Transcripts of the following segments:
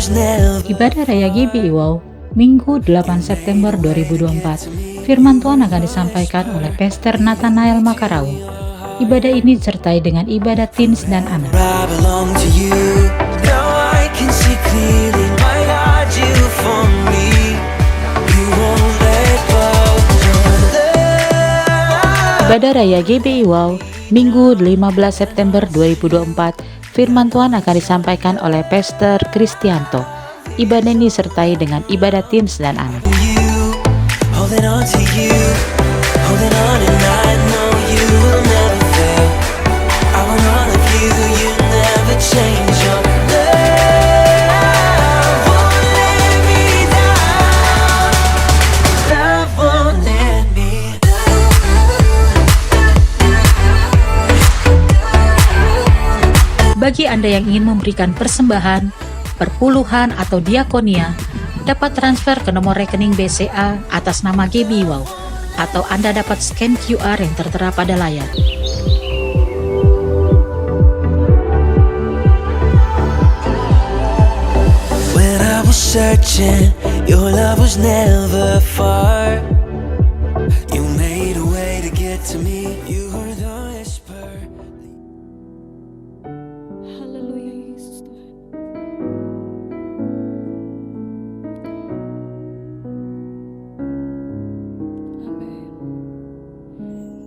Ibadah Raya GBI Wow, Minggu 8 September 2024. Firman Tuhan akan disampaikan oleh Pastor Nathanael Makaraung. Ibadah ini disertai dengan ibadah teens dan anak. Ibadah Raya GBI Wow, Minggu 15 September 2024. Firman Tuhan akan disampaikan oleh Pastor Kristianto. Ibadah ini disertai dengan ibadah teens dan anak. Bagi Anda yang ingin memberikan persembahan, perpuluhan, atau diakonia, dapat transfer ke nomor rekening BCA atas nama GBI Wow, atau Anda dapat scan QR yang tertera pada layar. When I was searching, your love was never far. You made a way to get to me. You were the whisper. Haleluya Yesus Tuhan. Amin.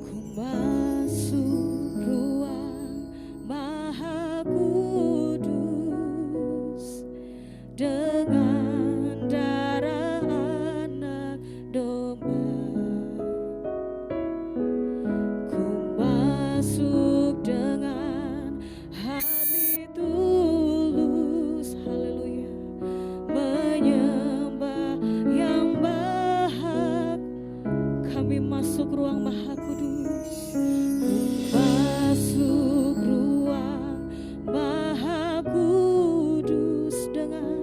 Ku masuk ruang Maha Kudus dengan darah anak domba. Ku masuk dengan hati tulus, haleluya, menyembah yang berhak. Kami masuk ruang Maha Kudus. Ku masuk ruang Maha Kudus dengan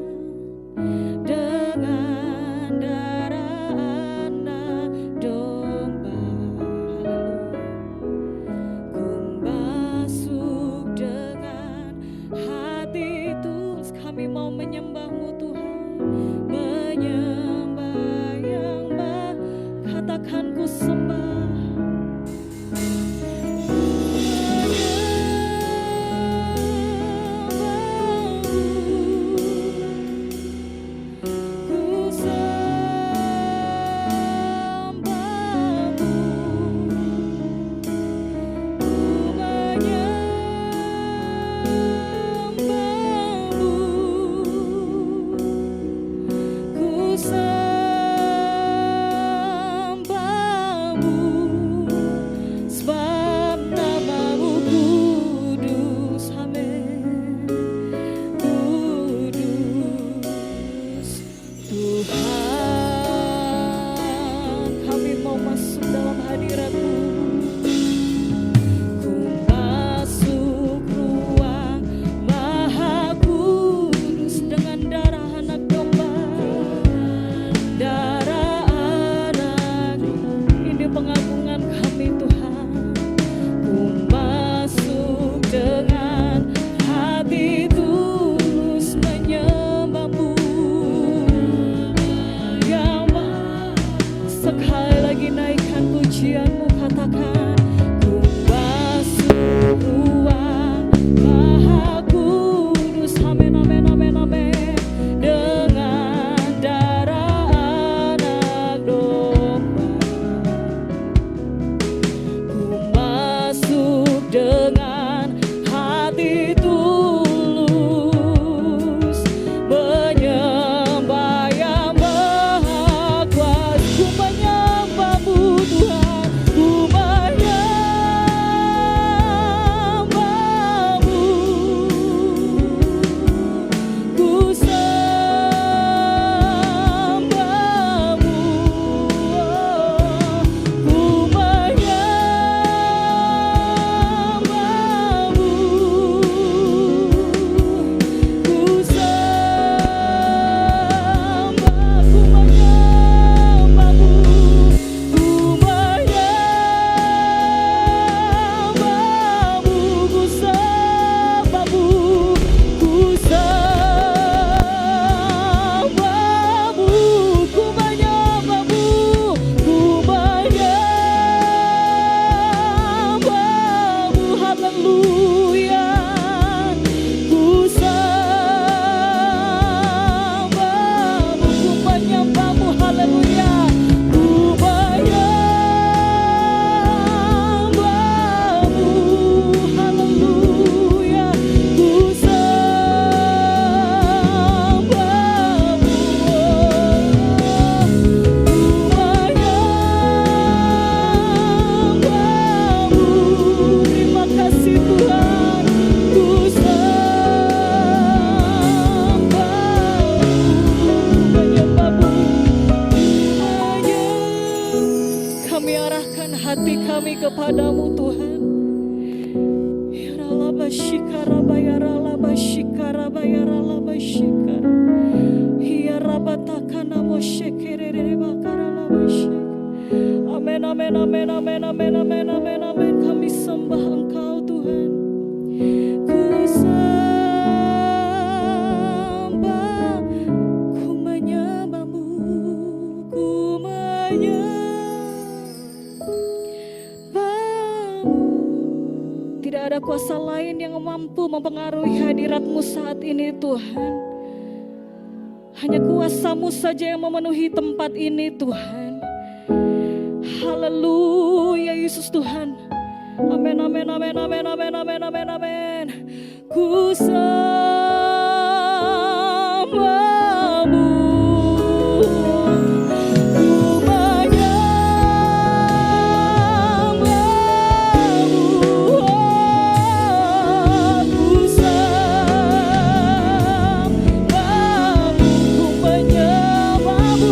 padamu Tuhan. Yaralabashikara bayaralabashikara bayaralabashikara. Yarabatakana moshekerere bakaralabashik. Amin, amin, amin, amin, amin, amin, amin, amin. Kami sembah Engkau Tuhan. Ku sembah, ku menyembahmu, ku menyembahmu. Tidak ada kuasa lain yang mampu mempengaruhi hadirat-Mu saat ini Tuhan. Hanya kuasa-Mu saja yang memenuhi tempat ini Tuhan. Haleluya Yesus Tuhan. Amin, amin, amin, amin, amin, amin, amin, amin. Ku sembahmu, ku menyembahmu, ku sembahmu, ku menyembahmu.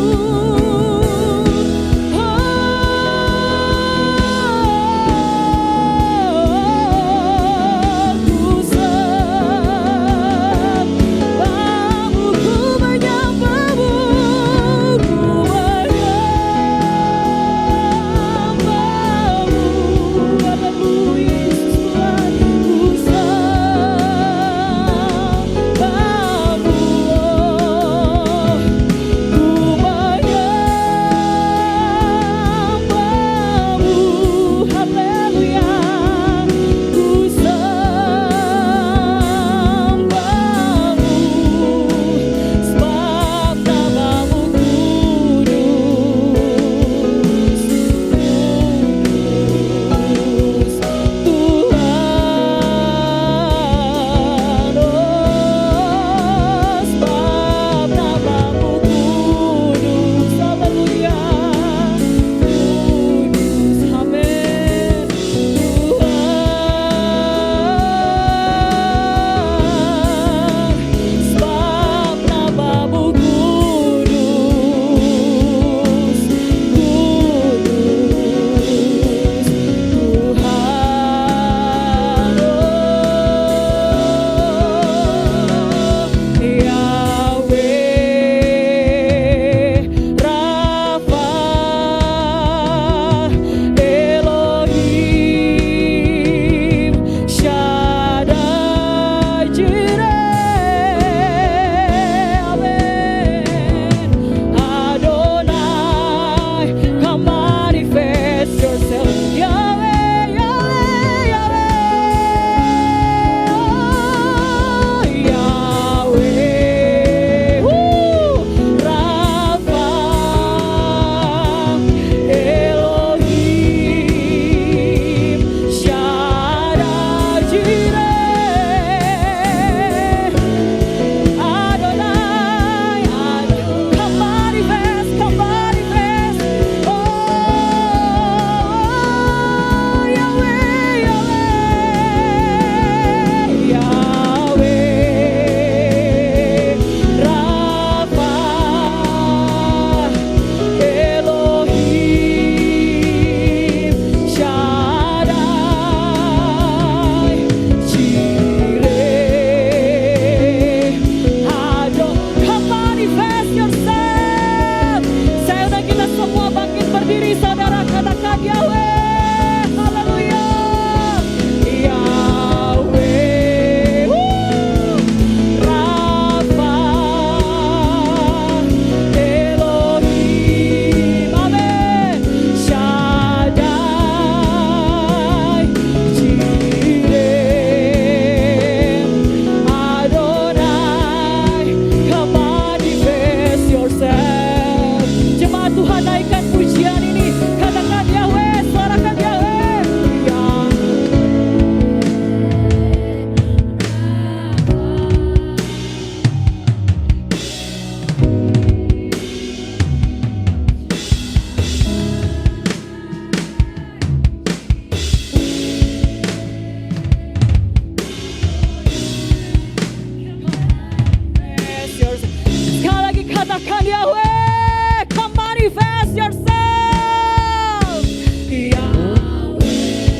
katakan Yahweh, come manifest yourself. Yahweh,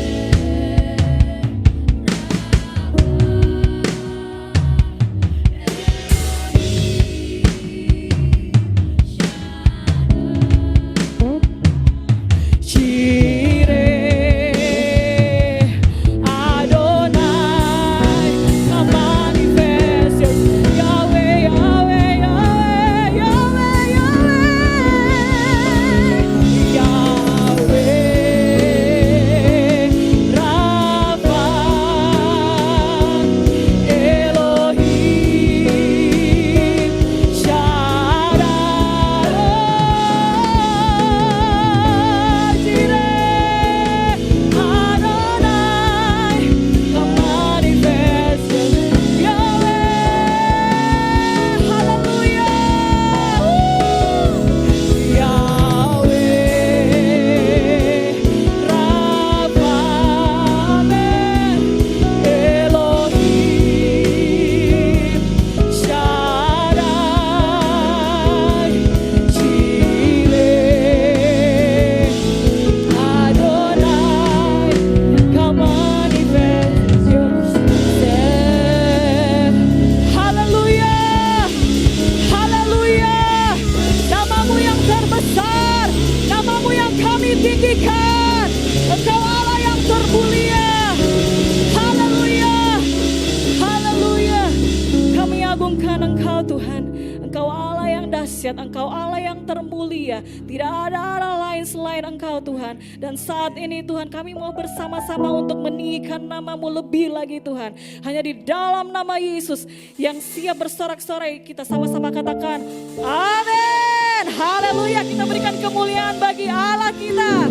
yang dahsyat, Engkau Allah yang termulia. Tidak ada Allah lain selain Engkau Tuhan. Dan saat ini Tuhan kami mau bersama-sama untuk meninggikan nama-Mu lebih lagi Tuhan. Hanya di dalam nama Yesus yang siap bersorak-sorai, kita sama-sama katakan amin. Haleluya, kita berikan kemuliaan bagi Allah kita.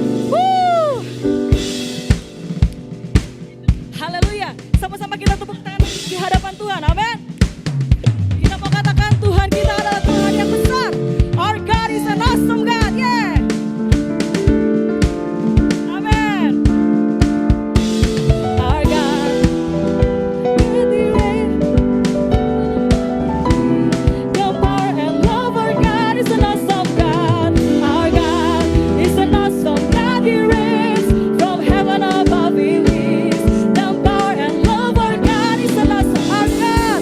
Haleluya, sama-sama kita tepuk tangan di hadapan Tuhan, amin. Kita mau katakan Tuhan kita adalah Tuhan yang besar. Our God is an awesome God, yeah. Amen. Our God, the power and love, our God is an awesome God. Our God is an awesome God, He reigns from heaven above, He is. The power and love, our God is an awesome, our God.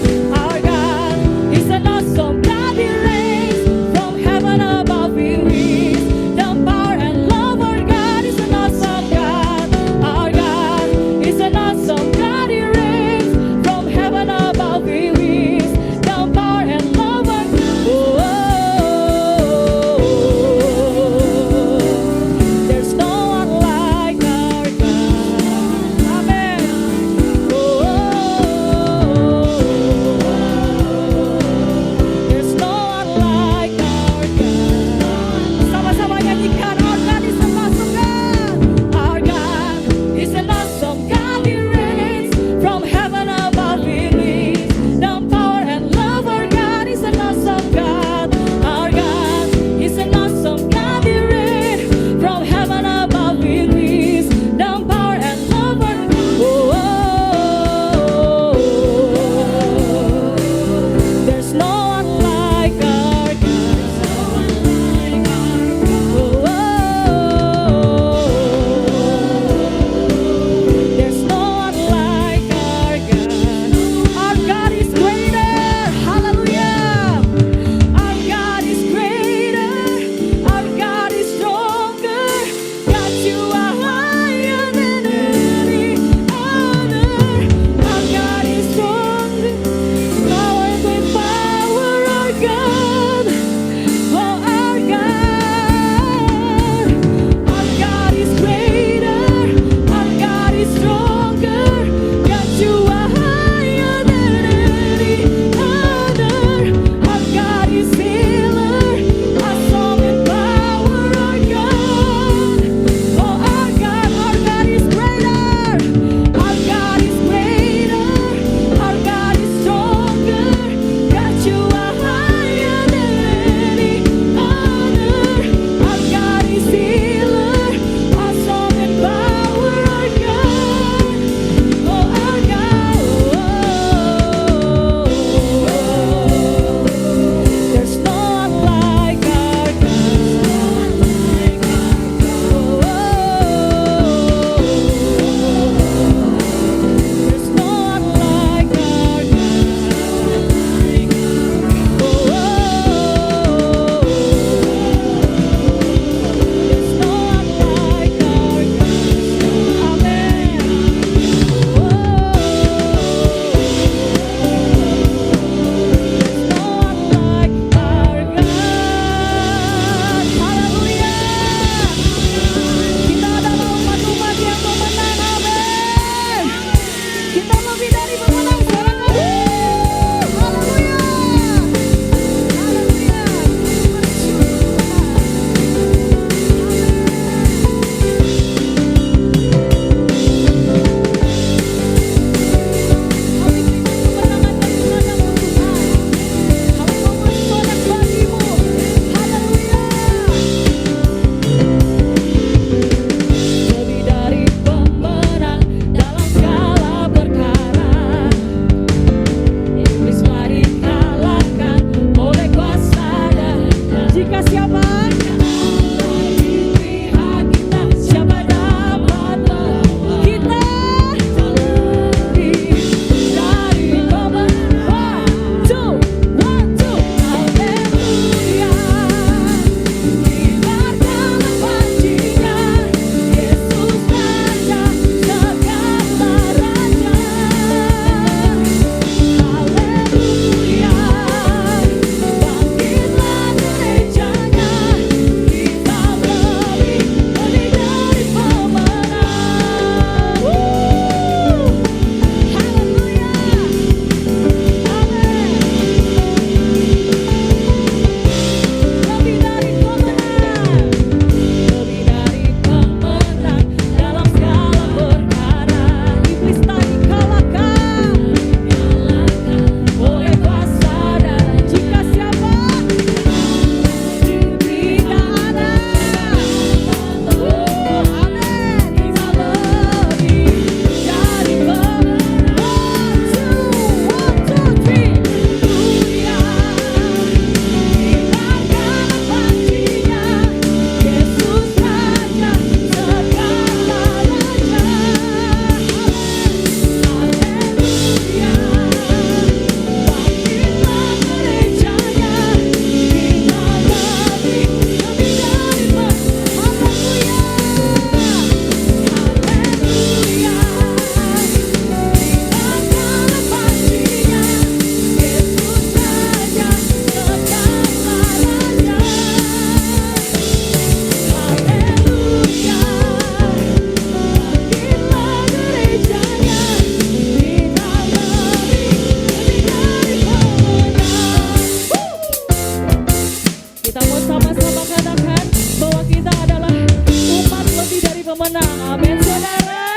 Kita mau sama-sama katakan bahwa kita adalah umat lebih dari pemenang. Amin saudara.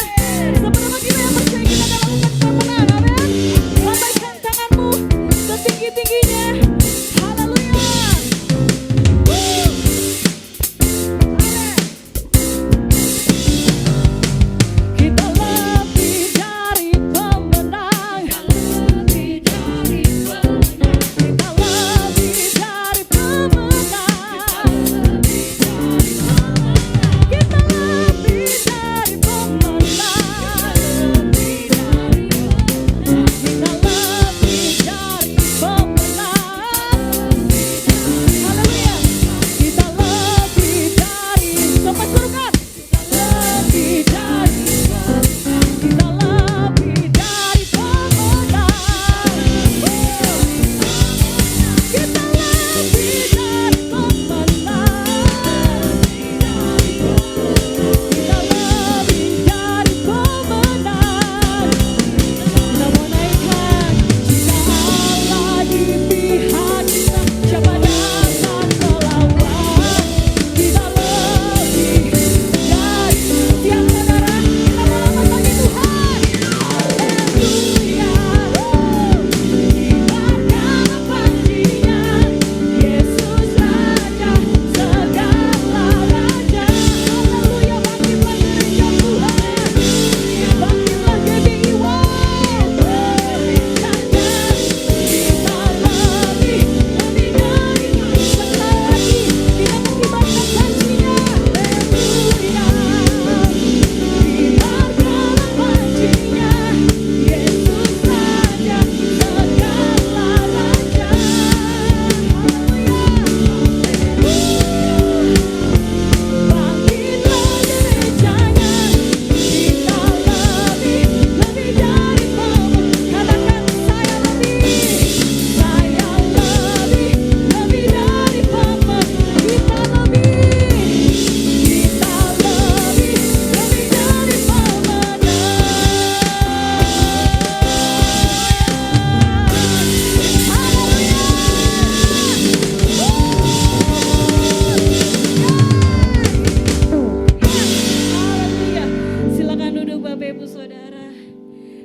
Seberapa kita yang percaya kita adalah umat pemenang. Amin. Lambaikan tanganmu setinggi-tingginya. Haleluya. Kita lebih dari pemenang. Kita lebih dari pemenang. Kita lebih dari pemenang. Kita lebih dari pemenang.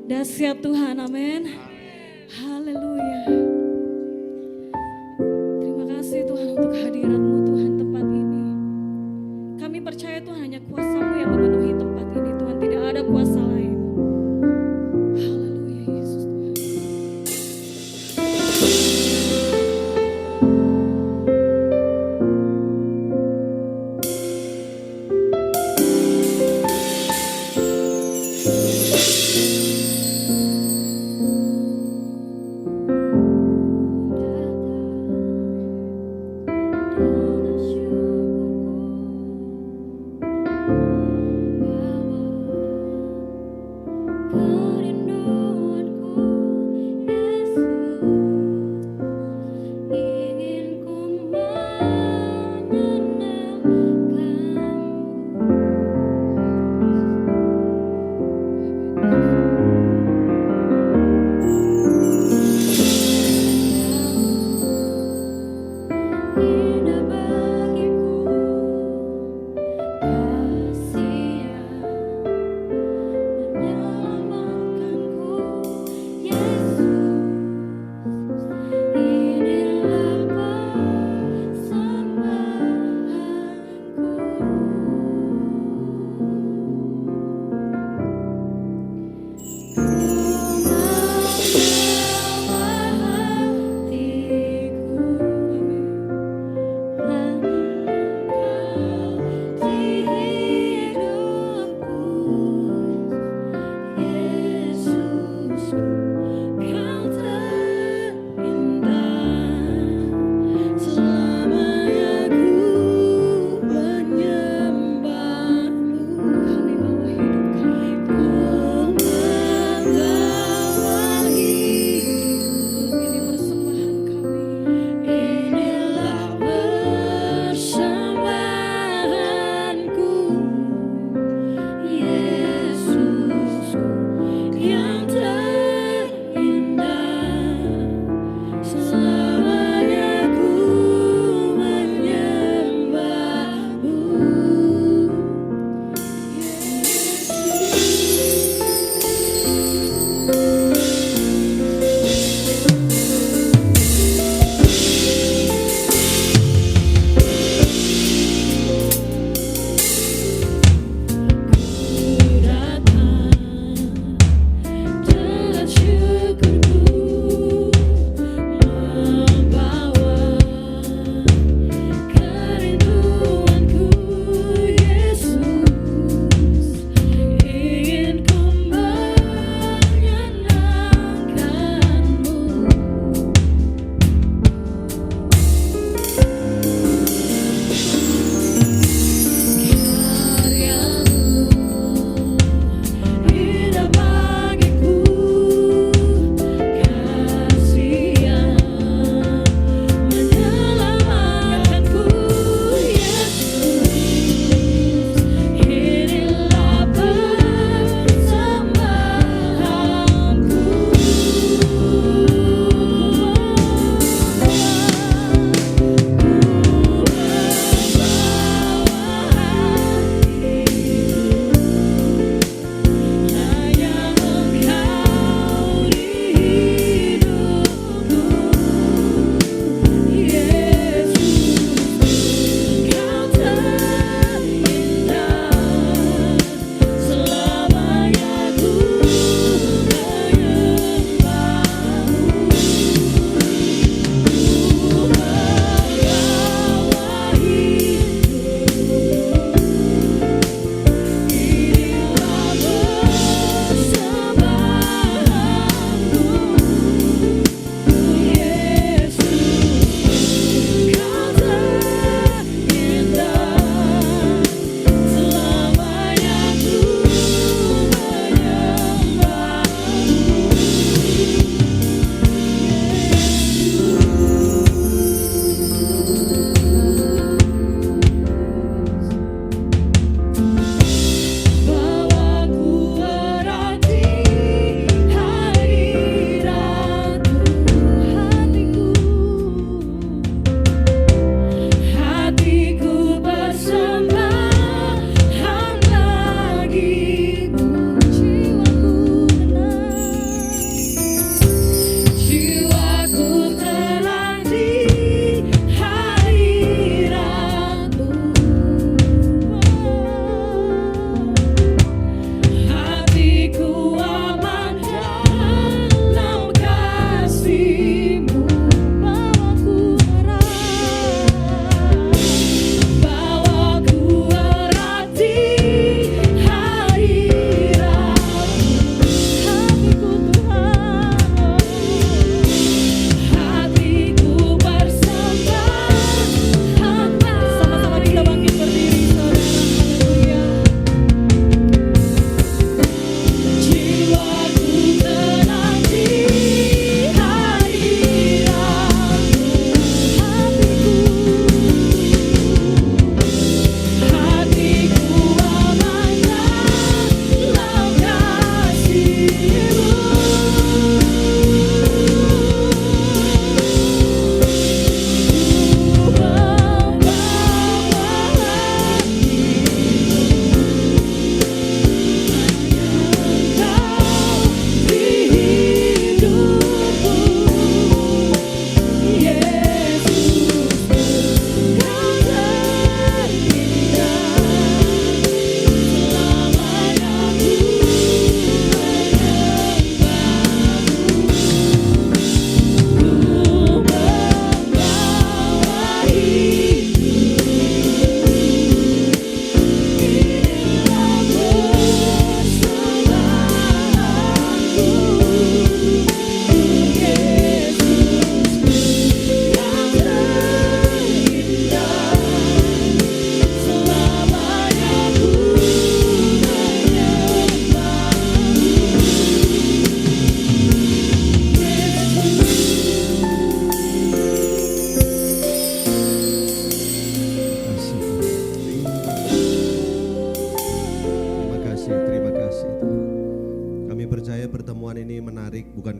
Dahsyat Tuhan, amin. Haleluya. Terima kasih Tuhan untuk hadirat-Mu Tuhan tempat ini. Kami percaya Tuhan hanya kuasa-Mu yang memenuhi tempat ini Tuhan, tidak ada kuasa lain. Haleluya Yesus Tuhan.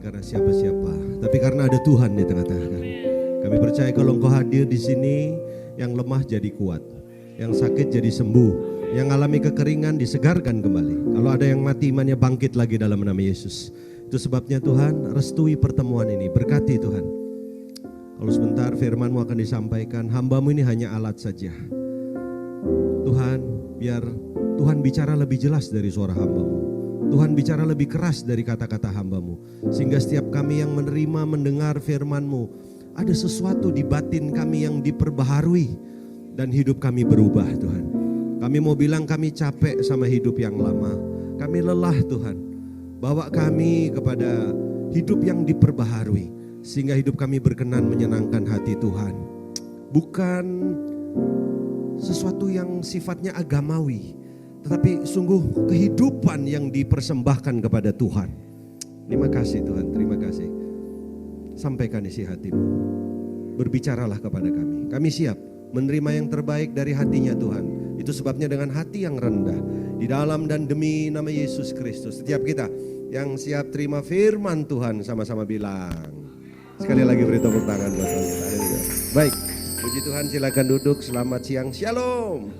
karena siapa-siapa, tapi karena ada Tuhan di tengah-tengah kami. Kami percaya kalau Engkau hadir di sini, yang lemah jadi kuat, yang sakit jadi sembuh, yang alami kekeringan disegarkan kembali. Kalau ada yang mati, imannya bangkit lagi dalam nama Yesus. Itu sebabnya Tuhan, restui pertemuan ini, berkati Tuhan. Kalau sebentar firman-Mu akan disampaikan, hamba-Mu ini hanya alat saja. Tuhan, biar Tuhan bicara lebih jelas dari suara hamba-Mu. Tuhan bicara lebih keras dari kata-kata hamba-Mu. Sehingga setiap kami yang menerima, mendengar firman-Mu, ada sesuatu di batin kami yang diperbaharui dan hidup kami berubah Tuhan. Kami mau bilang kami capek sama hidup yang lama. Kami lelah Tuhan. Bawa kami kepada hidup yang diperbaharui. Sehingga hidup kami berkenan menyenangkan hati Tuhan. Bukan sesuatu yang sifatnya agamawi, tetapi sungguh kehidupan yang dipersembahkan kepada Tuhan. Terima kasih Tuhan, terima kasih. Sampaikan isi hati-Mu. Berbicaralah kepada kami. Kami siap menerima yang terbaik dari hatinya Tuhan. Itu sebabnya dengan hati yang rendah, di dalam dan demi nama Yesus Kristus. Setiap kita yang siap terima firman Tuhan sama-sama bilang. Sekali lagi beri tepuk tangan buat kita. Baik, puji Tuhan, silakan duduk. Selamat siang, shalom.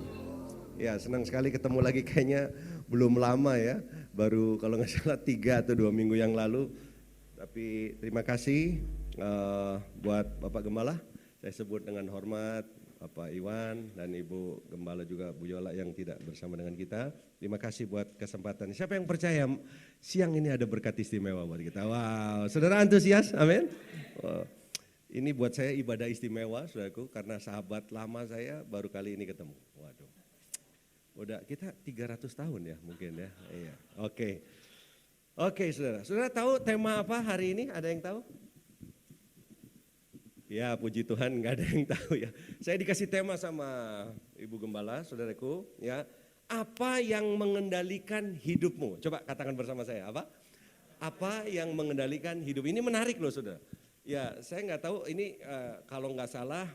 Ya, senang sekali ketemu lagi, kayaknya belum lama ya. Baru kalau nggak salah 3 atau 2 minggu yang lalu. Tapi terima kasih buat Bapak Gembala. Saya sebut dengan hormat Bapak Iwan dan Ibu Gembala juga Bu Yola yang tidak bersama dengan kita. Terima kasih buat kesempatan. Siapa yang percaya siang ini ada berkat istimewa buat kita? Wow, saudara antusias, amin. Wow. Ini buat saya ibadah istimewa, saudaraku, karena sahabat lama saya baru kali ini ketemu. Waduh, udah kita 300 tahun ya mungkin ya. Iya, oke. Oke saudara, saudara tahu tema apa hari ini? Ada yang tahu? Ya puji Tuhan nggak ada yang tahu ya. Saya dikasih tema sama Ibu Gembala, saudaraku ya. Apa yang mengendalikan hidupmu? Coba katakan bersama saya, apa? Apa yang mengendalikan hidup? Ini menarik loh saudara. Ya saya nggak tahu ini kalau nggak salah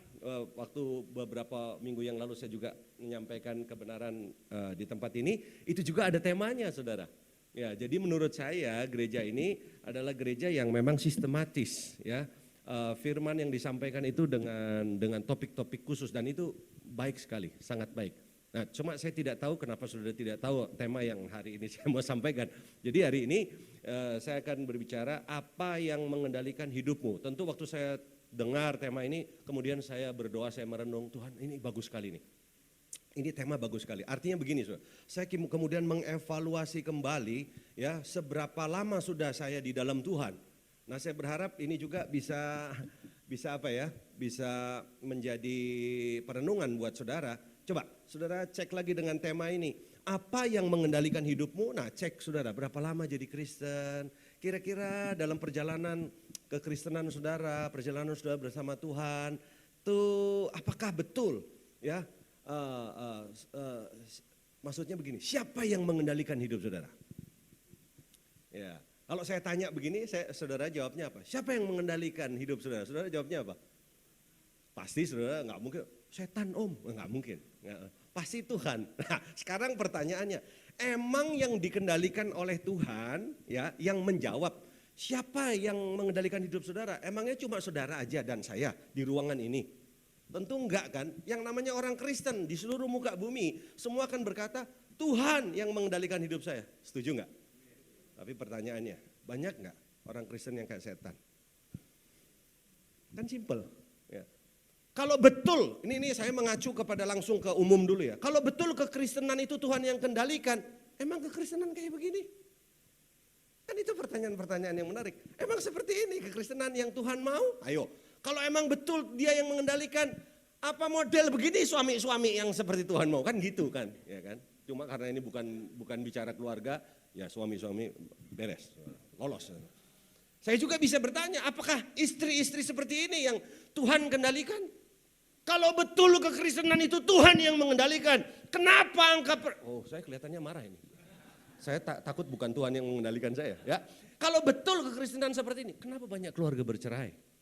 waktu beberapa minggu yang lalu saya juga menyampaikan kebenaran di tempat ini. Itu juga ada temanya saudara. Ya, jadi menurut saya gereja ini adalah gereja yang memang sistematis ya. Firman yang disampaikan itu dengan topik-topik khusus dan itu baik sekali, sangat baik. Nah, cuma saya tidak tahu kenapa saudara tidak tahu tema yang hari ini saya mau sampaikan. Jadi hari ini saya akan berbicara apa yang mengendalikan hidupmu. Tentu waktu saya dengar tema ini, kemudian saya berdoa, saya merenung, Tuhan ini bagus sekali nih. Ini tema bagus sekali. Artinya begini, saudara. Saya kemudian mengevaluasi kembali ya seberapa lama sudah saya di dalam Tuhan. Nah, saya berharap ini juga bisa apa ya? Bisa menjadi perenungan buat saudara. Coba saudara cek lagi dengan tema ini. Apa yang mengendalikan hidupmu? Nah, cek saudara berapa lama jadi Kristen? Kira-kira dalam perjalanan kekristenan saudara, perjalanan saudara bersama Tuhan, tuh apakah betul ya? Maksudnya begini, siapa yang mengendalikan hidup saudara? Ya, kalau saya tanya begini, saudara jawabnya apa? Siapa yang mengendalikan hidup saudara? Saudara jawabnya apa? Pasti saudara nggak mungkin, setan om, nggak mungkin. Pasti Tuhan. Nah, sekarang pertanyaannya, emang yang dikendalikan oleh Tuhan, ya, yang menjawab, siapa yang mengendalikan hidup saudara? Emangnya cuma saudara aja dan saya di ruangan ini? Tentu enggak kan, yang namanya orang Kristen di seluruh muka bumi, semua akan berkata, Tuhan yang mengendalikan hidup saya. Setuju enggak? Tapi pertanyaannya, banyak enggak orang Kristen yang kayak setan? Kan simple. Ya. Kalau betul, ini saya mengacu kepada langsung ke umum dulu ya. Kalau betul kekristenan itu Tuhan yang kendalikan, emang kekristenan kayak begini? Kan itu pertanyaan-pertanyaan yang menarik. Emang seperti ini kekristenan yang Tuhan mau? Ayo. Kalau emang betul dia yang mengendalikan, apa model begini suami-suami yang seperti Tuhan mau? Kan gitu kan, ya kan? Cuma karena ini bukan bicara keluarga, ya suami-suami beres, lolos. Saya juga bisa bertanya, apakah istri-istri seperti ini yang Tuhan kendalikan? Kalau betul kekristenan itu Tuhan yang mengendalikan, kenapa Oh, saya kelihatannya marah ini. Saya takut bukan Tuhan yang mengendalikan saya, ya. Kalau betul kekristenan seperti ini, kenapa banyak keluarga bercerai?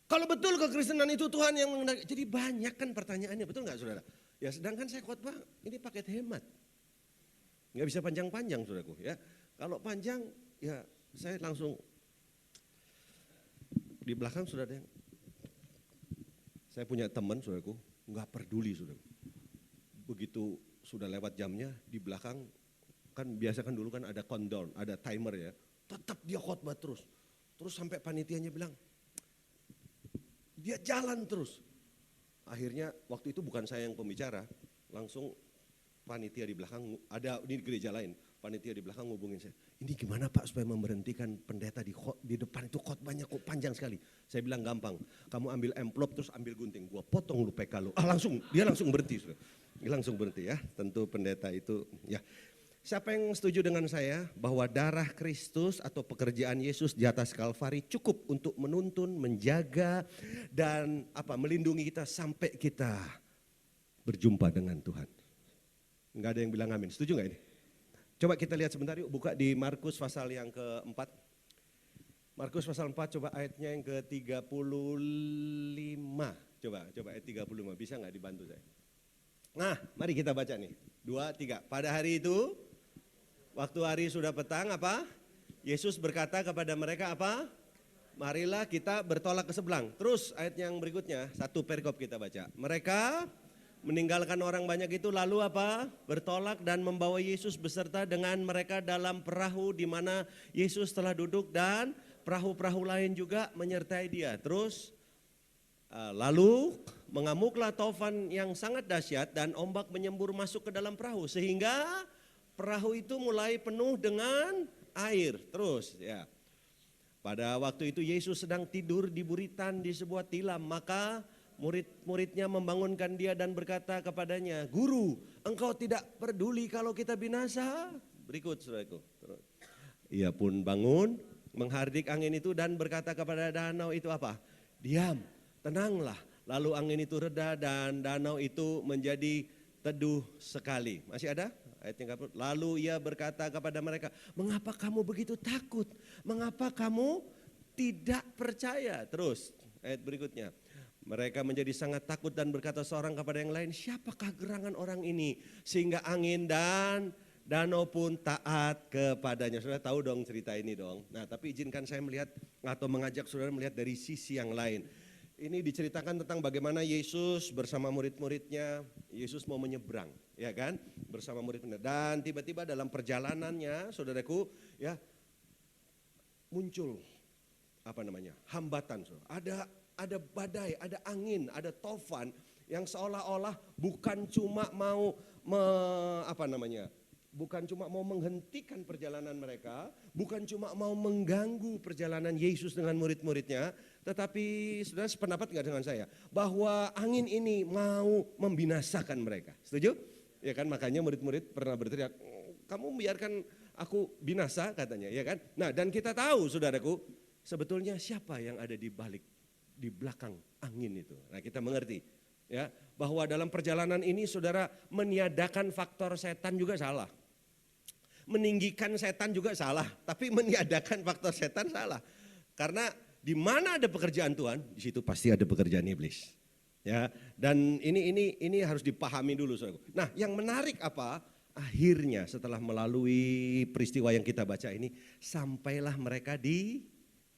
Kalau betul kekristenan itu Tuhan yang mengendalikan, jadi banyak kan pertanyaannya, betul nggak saudara? Ya sedangkan saya khotbah ini paket hemat, nggak bisa panjang-panjang saudaraku ya. Kalau panjang ya saya langsung di belakang sudah ada yang, saya punya teman saudaraku, nggak peduli saudaraku. Begitu sudah lewat jamnya, di belakang kan biasa kan dulu kan ada countdown, ada timer ya. Tetap dia khotbah terus. Terus sampai panitianya bilang, dia jalan terus. Akhirnya waktu itu bukan saya yang pembicara, langsung panitia di belakang, ada di gereja lain, panitia di belakang ngubungin saya. Ini gimana Pak supaya memberhentikan pendeta di depan itu khotbahnya kok panjang sekali. Saya bilang gampang, kamu ambil amplop terus ambil gunting, gua potong lu PK lu. Dia langsung berhenti. Dia langsung berhenti ya, tentu pendeta itu ya. Siapa yang setuju dengan saya bahwa darah Kristus atau pekerjaan Yesus di atas Kalvari cukup untuk menuntun, menjaga dan melindungi kita sampai kita berjumpa dengan Tuhan. Enggak ada yang bilang amin. Setuju enggak ini? Coba kita lihat sebentar yuk, buka di Markus pasal yang keempat. Markus pasal 4 coba ayatnya yang ke-35. Coba ayat 35, bisa enggak dibantu saya? Nah, mari kita baca nih. 2, 3. Pada hari itu, waktu hari sudah petang Yesus berkata kepada mereka marilah kita bertolak ke seberang. Terus ayat yang berikutnya, satu perikop kita baca. Mereka meninggalkan orang banyak itu lalu bertolak dan membawa Yesus beserta dengan mereka dalam perahu di mana Yesus telah duduk dan perahu-perahu lain juga menyertai dia. Terus lalu mengamuklah taufan yang sangat dahsyat dan ombak menyembur masuk ke dalam perahu sehingga perahu itu mulai penuh dengan air. Terus ya. Pada waktu itu Yesus sedang tidur di buritan di sebuah tilam, maka murid-muridnya membangunkan dia dan berkata kepadanya, "Guru, engkau tidak peduli kalau kita binasa?" Berikut saudaraku. Ia pun bangun, menghardik angin itu dan berkata kepada danau itu "Diam, tenanglah." Lalu angin itu reda dan danau itu menjadi teduh sekali. Masih ada? Ayat 30. Lalu ia berkata kepada mereka, "Mengapa kamu begitu takut? Mengapa kamu tidak percaya?" Terus ayat berikutnya. Mereka menjadi sangat takut dan berkata seorang kepada yang lain, "Siapakah gerangan orang ini sehingga angin dan danau pun taat kepadanya?" Saudara tahu dong cerita ini dong. Nah, tapi izinkan saya melihat atau mengajak saudara melihat dari sisi yang lain. Ini diceritakan tentang bagaimana Yesus bersama murid-muridnya, Yesus mau menyeberang, ya kan, bersama murid-murid. Dan tiba-tiba dalam perjalanannya, saudaraku, ya muncul hambatan. Ada badai, ada angin, ada taufan yang seolah-olah bukan cuma mau bukan cuma mau menghentikan perjalanan mereka, bukan cuma mau mengganggu perjalanan Yesus dengan murid-muridnya, tetapi saudara sependapat nggak dengan saya bahwa angin ini mau membinasakan mereka. Setuju? Ya kan, makanya murid-murid pernah berteriak, "Kamu biarkan aku binasa," katanya, ya kan? Nah, dan kita tahu saudaraku, sebetulnya siapa yang ada di belakang angin itu. Nah, kita mengerti ya bahwa dalam perjalanan ini saudara meniadakan faktor setan juga salah. Meninggikan setan juga salah, tapi meniadakan faktor setan salah. Karena di mana ada pekerjaan Tuhan, di situ pasti ada pekerjaan iblis. Ya, dan ini harus dipahami dulu saudara. Nah, yang menarik akhirnya setelah melalui peristiwa yang kita baca ini, sampailah mereka di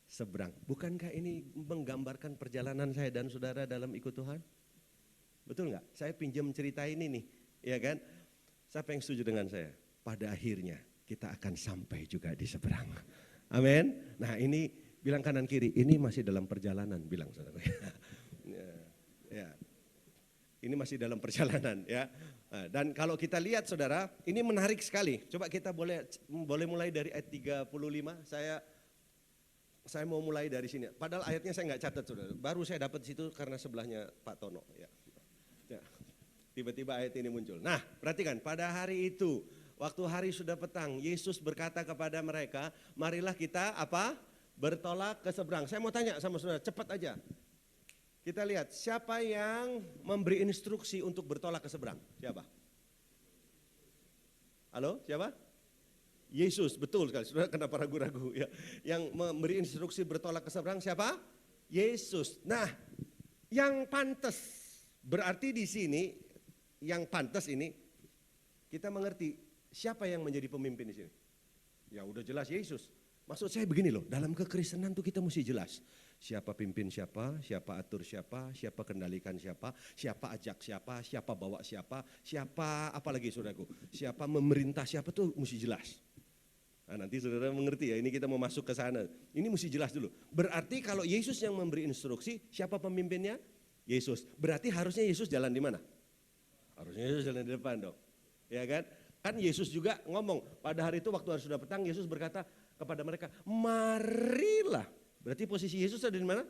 seberang. Bukankah ini menggambarkan perjalanan saya dan saudara dalam ikut Tuhan? Betul nggak? Saya pinjam cerita ini nih, ya kan? Siapa yang setuju dengan saya? Pada akhirnya kita akan sampai juga di seberang. Amin. Nah, ini bilang kanan kiri, ini masih dalam perjalanan, bilang saudara. Ya. Ini masih dalam perjalanan ya. Nah, dan kalau kita lihat saudara, ini menarik sekali. Coba kita boleh mulai dari ayat 35. Saya mau mulai dari sini. Padahal ayatnya saya nggak catat saudara. Baru saya dapat situ karena sebelahnya Pak Tono. Ya. Tiba-tiba ayat ini muncul. Nah, perhatikan, pada hari itu, waktu hari sudah petang, Yesus berkata kepada mereka, "Marilah kita bertolak ke seberang." Saya mau tanya sama saudara, cepat aja. Kita lihat siapa yang memberi instruksi untuk bertolak ke seberang? Siapa? Halo, siapa? Yesus, betul sekali. Saudara kenapa ragu-ragu ya? Yang memberi instruksi bertolak ke seberang siapa? Yesus. Nah, yang pantas berarti di sini, yang pantas ini kita mengerti siapa yang menjadi pemimpin di sini. Ya udah jelas Yesus. Maksud saya begini loh, dalam kekristenan tuh kita mesti jelas. Siapa pimpin siapa, siapa atur siapa, siapa kendalikan siapa, siapa ajak siapa, siapa bawa siapa, siapa apalagi saudaraku, siapa memerintah siapa tuh mesti jelas. Nah, nanti saudara mengerti ya, ini kita mau masuk ke sana. Ini mesti jelas dulu. Berarti kalau Yesus yang memberi instruksi, siapa pemimpinnya? Yesus. Berarti harusnya Yesus jalan di mana? Harusnya Yesus jalan di depan dong. Ya kan? Kan Yesus juga ngomong, pada hari itu waktu hari sudah petang, Yesus berkata kepada mereka, marilah. Berarti posisi Yesus ada di mana?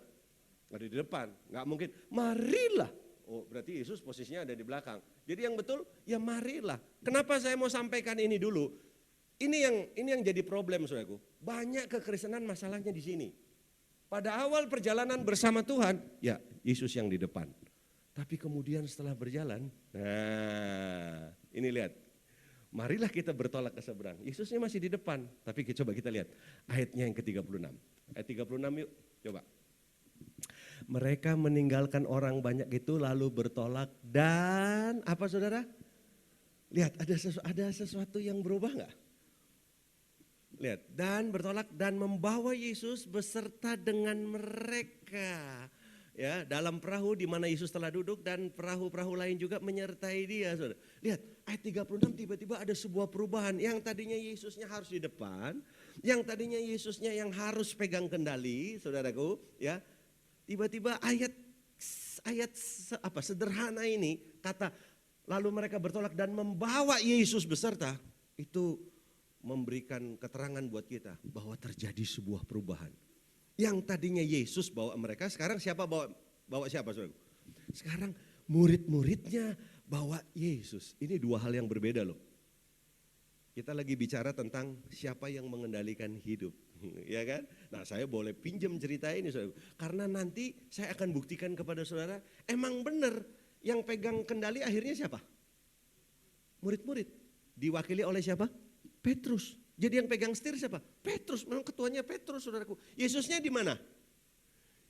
Ada di depan, nggak mungkin, marilah. Oh berarti Yesus posisinya ada di belakang. Jadi yang betul, ya marilah. Kenapa saya mau sampaikan ini dulu? Ini yang jadi problem saudaraku. Banyak kekristenan masalahnya di sini. Pada awal perjalanan bersama Tuhan, ya Yesus yang di depan. Tapi kemudian setelah berjalan, nah ini lihat. Marilah kita bertolak ke seberang. Yesusnya masih di depan, tapi coba kita lihat ayatnya yang ke-36. Ayat 36 yuk, coba. Mereka meninggalkan orang banyak itu lalu bertolak dan apa saudara? Lihat ada sesuatu yang berubah enggak? Lihat, dan bertolak dan membawa Yesus beserta dengan mereka. Ya, dalam perahu di mana Yesus telah duduk dan perahu-perahu lain juga menyertai dia. Saudara. Lihat, ayat 36 tiba-tiba ada sebuah perubahan. Yang tadinya Yesusnya harus di depan, yang tadinya Yesusnya yang harus pegang kendali, saudaraku, ya. Tiba-tiba ayat sederhana ini kata lalu mereka bertolak dan membawa Yesus beserta, itu memberikan keterangan buat kita bahwa terjadi sebuah perubahan. Yang tadinya Yesus bawa mereka, sekarang siapa bawa siapa saudara? Sekarang murid-muridnya bawa Yesus. Ini dua hal yang berbeda loh. Kita lagi bicara tentang siapa yang mengendalikan hidup, ya kan? Nah saya boleh pinjam cerita ini saudara. Karena nanti saya akan buktikan kepada saudara, emang benar yang pegang kendali akhirnya siapa? Murid-murid. Diwakili oleh siapa? Petrus. Jadi yang pegang setir siapa? Petrus, memang ketuanya Petrus saudaraku. Yesusnya di mana?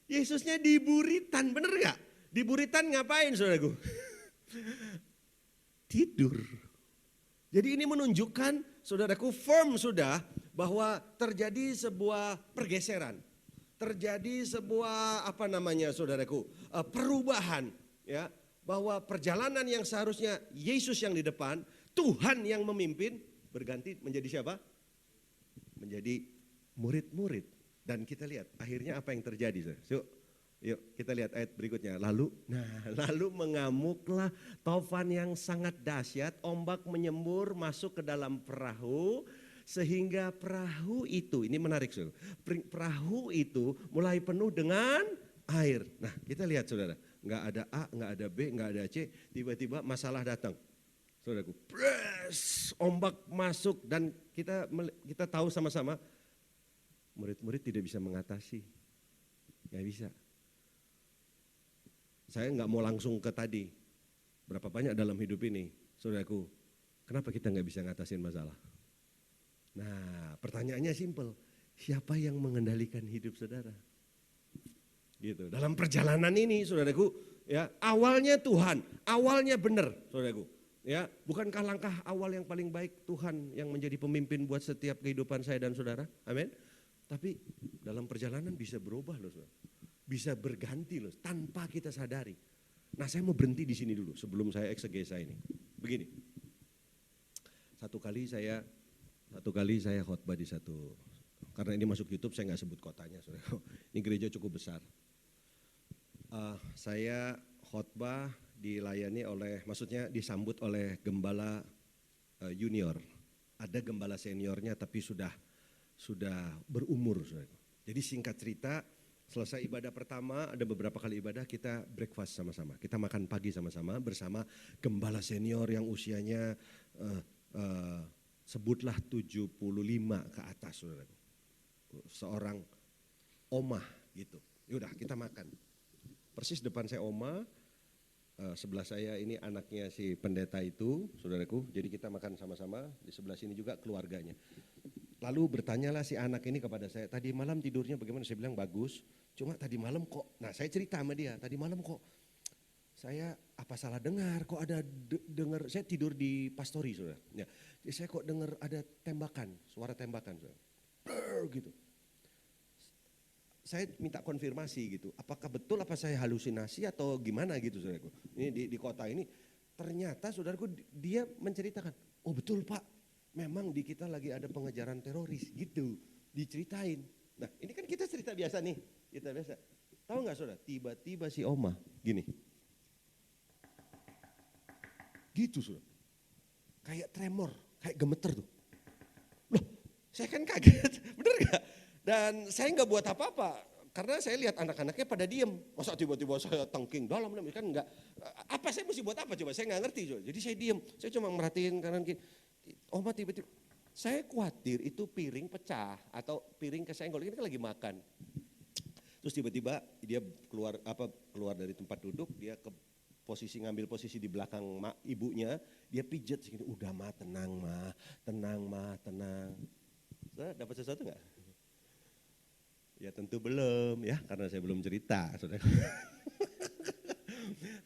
Yesusnya di buritan, bener gak? Di buritan ngapain saudaraku? Tidur. Jadi ini menunjukkan saudaraku firm sudah bahwa terjadi sebuah pergeseran. Terjadi sebuah saudaraku perubahan ya. Bahwa perjalanan yang seharusnya Yesus yang di depan, Tuhan yang memimpin berganti menjadi siapa? Menjadi murid-murid. Dan kita lihat akhirnya apa yang terjadi. Yuk kita lihat ayat berikutnya. Lalu mengamuklah taufan yang sangat dahsyat, ombak menyembur masuk ke dalam perahu. Sehingga perahu itu, ini menarik saudara, perahu itu mulai penuh dengan air. Nah kita lihat saudara, nggak ada A, nggak ada B, nggak ada C, tiba-tiba masalah datang. Saudaraku, ombak masuk dan kita tahu sama-sama murid-murid tidak bisa mengatasi, nggak bisa. Saya nggak mau langsung ke tadi, berapa banyak dalam hidup ini, saudaraku, kenapa kita nggak bisa ngatasin masalah? Nah, pertanyaannya simpel, siapa yang mengendalikan hidup saudara? Gitu. Dalam perjalanan ini, saudaraku, ya awalnya Tuhan, awalnya benar, saudaraku. Ya, bukankah langkah awal yang paling baik Tuhan yang menjadi pemimpin buat setiap kehidupan saya dan saudara? Amin. Tapi dalam perjalanan bisa berubah loh, saudara. Bisa berganti loh, tanpa kita sadari. Nah, saya mau berhenti di sini dulu sebelum saya eksegesa ini. Begini. Satu kali saya khotbah di satu, karena ini masuk YouTube saya nggak sebut kotanya, saudara. Ini gereja cukup besar. Saya khotbah dilayani maksudnya disambut oleh gembala junior. Ada gembala seniornya tapi sudah berumur. Jadi singkat cerita, selesai ibadah pertama, ada beberapa kali ibadah kita breakfast sama-sama. Kita makan pagi sama-sama bersama gembala senior yang usianya sebutlah 75 ke atas. Seorang omah gitu. Yaudah kita makan. Persis depan saya oma, sebelah saya ini anaknya si pendeta itu, saudaraku. Jadi kita makan sama-sama, di sebelah sini juga keluarganya. Lalu bertanyalah si anak ini kepada saya, tadi malam tidurnya bagaimana? Saya bilang bagus, cuma tadi malam kok, nah saya cerita sama dia, tadi malam kok saya apa salah dengar, kok ada dengar, saya tidur di pastori saudara. Ya, saya kok dengar ada tembakan, suara tembakan saudara. Gitu. Saya minta konfirmasi gitu, apakah betul apa saya halusinasi atau gimana gitu saudaraku. Ini di kota ini ternyata saudaraku dia menceritakan, oh betul Pak, memang di kita lagi ada pengejaran teroris gitu, diceritain. Nah ini kan kita cerita biasa nih, kita biasa. Tahu nggak saudara, tiba-tiba si Oma gini. Gitu saudara, kayak tremor, kayak gemeter tuh. Loh saya kan kaget, bener gak? Dan saya nggak buat apa-apa, karena saya lihat anak-anaknya pada diem. Masa tiba-tiba saya tengking dalam, kan enggak. Apa saya mesti buat apa coba, saya nggak ngerti. Coba. Jadi saya diem, saya cuma merhatiin kanan kiri. Oma tiba-tiba, saya khawatir itu piring pecah atau piring kesenggol, ini kan lagi makan. Terus tiba-tiba dia keluar dari tempat duduk, dia ke ngambil posisi di belakang ibunya, dia pijet segini, udah mah tenang mah, tenang. Saudara dapat sesuatu nggak? Ya tentu belum ya, karena saya belum cerita. Saudara.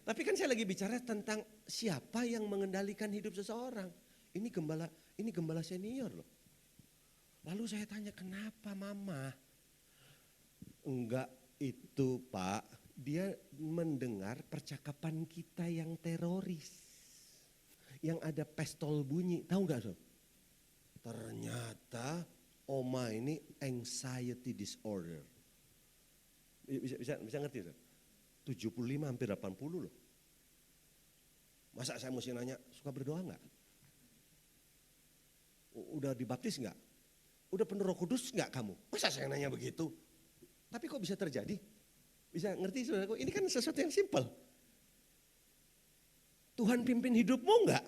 Tapi kan saya lagi bicara tentang siapa yang mengendalikan hidup seseorang. Ini gembala senior loh. Lalu saya tanya, kenapa mama? Enggak itu Pak, dia mendengar percakapan kita yang teroris. Yang ada pistol bunyi, tahu nggak Sob? Ternyata Oma ini anxiety disorder. Bisa ngerti Sob? 75 hampir 80 loh. Masa saya mesti nanya, suka berdoa nggak? Udah dibaptis nggak? Udah penuh Roh Kudus nggak kamu? Masa saya nanya begitu? Tapi kok bisa terjadi? Bisa ngerti saudaraku? Ini kan sesuatu yang simpel. Tuhan pimpin hidupmu enggak?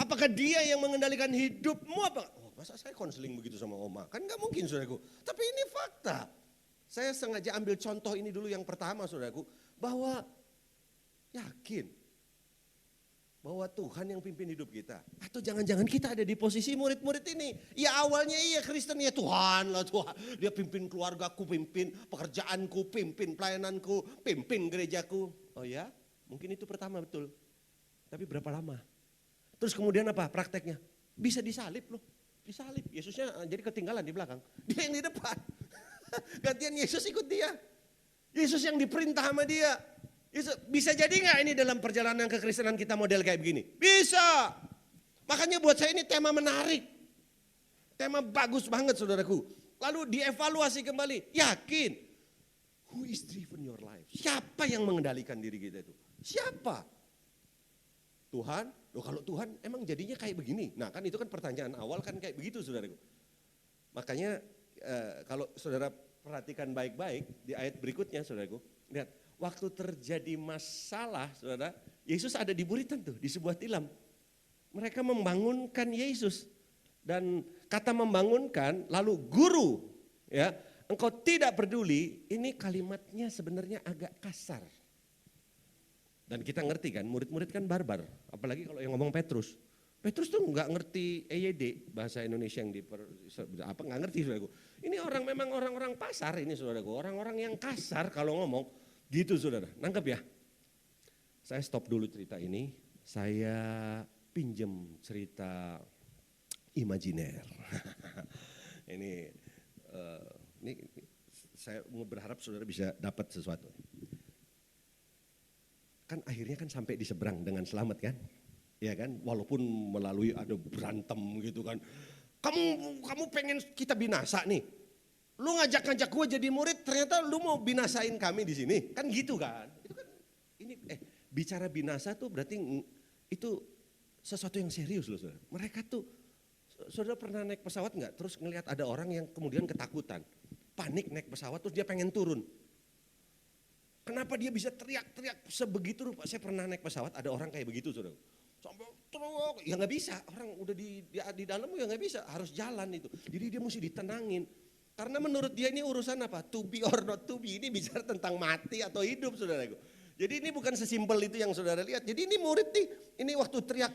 Apakah dia yang mengendalikan hidupmu apa? Oh, masa saya konseling begitu sama Oma? Kan enggak mungkin saudaraku. Tapi ini fakta. Saya sengaja ambil contoh ini dulu yang pertama saudaraku. Bahwa yakin. Bahwa Tuhan yang pimpin hidup kita. Atau jangan-jangan kita ada di posisi murid-murid ini. Ya awalnya iya Kristen ya Tuhan lah Tuhan. Dia pimpin keluargaku, pimpin pekerjaanku, pimpin pelayananku, pimpin gerejaku. Oh ya mungkin itu pertama betul. Tapi berapa lama? Terus kemudian apa prakteknya? Bisa disalib loh. Disalib. Yesusnya jadi ketinggalan di belakang. Dia yang di depan. Gantian Yesus ikut dia. Yesus yang diperintah sama dia. Bisa jadi nggak ini dalam perjalanan kekristenan kita model kayak begini? Bisa. Makanya buat saya ini tema menarik. Tema bagus banget saudaraku. Lalu dievaluasi kembali. Yakin. Who is driven your life? Siapa yang mengendalikan diri kita itu? Siapa? Tuhan? Loh kalau Tuhan emang jadinya kayak begini. Nah kan itu kan pertanyaan awal kan kayak begitu saudaraku. Makanya kalau saudara perhatikan baik-baik di ayat berikutnya saudaraku. Lihat. Waktu terjadi masalah, saudara, Yesus ada di buritan tuh, di sebuah tilam. Mereka membangunkan Yesus. Dan kata membangunkan, lalu guru, ya, engkau tidak peduli, ini kalimatnya sebenarnya agak kasar. Dan kita ngerti kan, murid-murid kan barbar, apalagi kalau yang ngomong Petrus. Petrus tuh nggak ngerti EYD, bahasa Indonesia yang nggak ngerti saudaraku. Ini memang orang-orang pasar ini saudaraku, orang-orang yang kasar kalau ngomong. Gitu saudara, nangkep ya. Saya stop dulu cerita ini, saya pinjem cerita imajiner. ini saya mau berharap saudara bisa dapat sesuatu. Kan akhirnya kan sampai di seberang dengan selamat kan? Ya kan, walaupun melalui ada berantem gitu kan. Kamu pengen kita binasa nih. Lu ngajak-ngajak gue jadi murid, ternyata lu mau binasain kami di sini, kan gitu kan? Itu kan ini bicara binasa tuh berarti itu sesuatu yang serius loh saudara. Mereka tuh, saudara pernah naik pesawat nggak? Terus ngelihat ada orang yang kemudian ketakutan, panik naik pesawat, terus dia pengen turun. Kenapa dia bisa teriak-teriak sebegitu rupa? Saya pernah naik pesawat, ada orang kayak begitu saudara. Sampai terus, ya nggak bisa, orang udah di dalam ya nggak bisa, harus jalan itu. Jadi dia mesti ditenangin. Karena menurut dia ini urusan apa? To be or not to be. Ini bicara tentang mati atau hidup saudaraku. Jadi ini bukan sesimpel itu yang saudara lihat. Jadi ini murid nih, ini waktu teriak,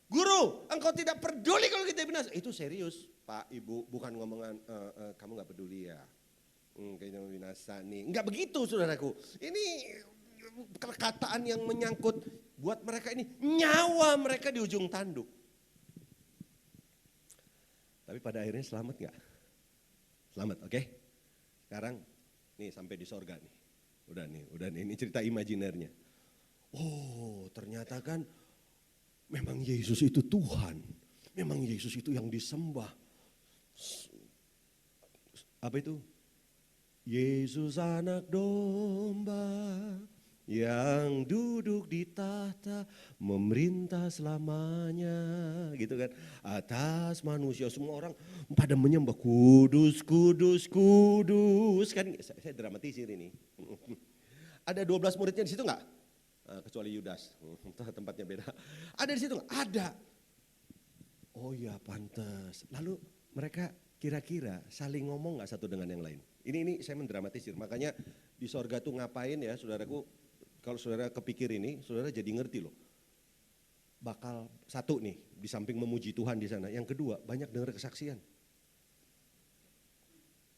guru engkau tidak peduli kalau kita binasa. Itu serius Pak Ibu, bukan ngomongan kamu gak peduli ya. Kayaknya binasa nih. Enggak begitu saudaraku. Ini perkataan yang menyangkut buat mereka ini nyawa mereka di ujung tanduk. Tapi pada akhirnya selamat gak? Selamat, oke? Sekarang nih sampai di sorga nih. Udah nih, ini cerita imajinernya. Oh, ternyata kan memang Yesus itu Tuhan. Memang Yesus itu yang disembah. Apa itu? Yesus anak domba yang duduk di tahta memerintah selamanya, gitu kan, atas manusia. Semua orang pada menyembah, kudus, kudus, kudus, kan. Saya dramatisir ini. Ada 12 muridnya di situ nggak? Kecuali Yudas, tempatnya beda. Ada di situ nggak? Ada. Oh ya, pantas. Lalu mereka kira-kira saling ngomong nggak satu dengan yang lain? Ini saya mendramatisir. Makanya di sorga tuh ngapain ya, saudaraku? Kalau saudara kepikir ini, saudara jadi ngerti loh. Bakal satu nih, di samping memuji Tuhan di sana. Yang kedua, banyak dengar kesaksian.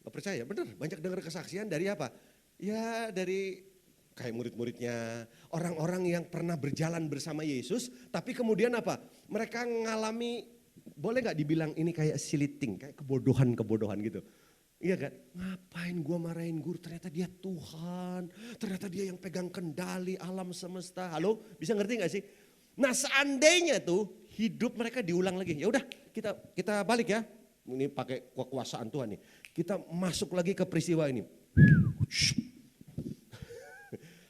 Gak percaya? Bener, banyak dengar kesaksian dari apa? Ya dari kayak murid-muridnya, orang-orang yang pernah berjalan bersama Yesus, tapi kemudian apa? Mereka ngalami, boleh gak dibilang ini kayak siliting, kayak kebodohan-kebodohan gitu. Iya kan? Ngapain gua marahin guru? Ternyata dia Tuhan. Ternyata dia yang pegang kendali alam semesta. Halo, bisa ngerti gak sih? Nah, seandainya tuh hidup mereka diulang lagi. Ya udah, kita balik ya. Ini pakai kekuasaan Tuhan nih. Kita masuk lagi ke peristiwa ini.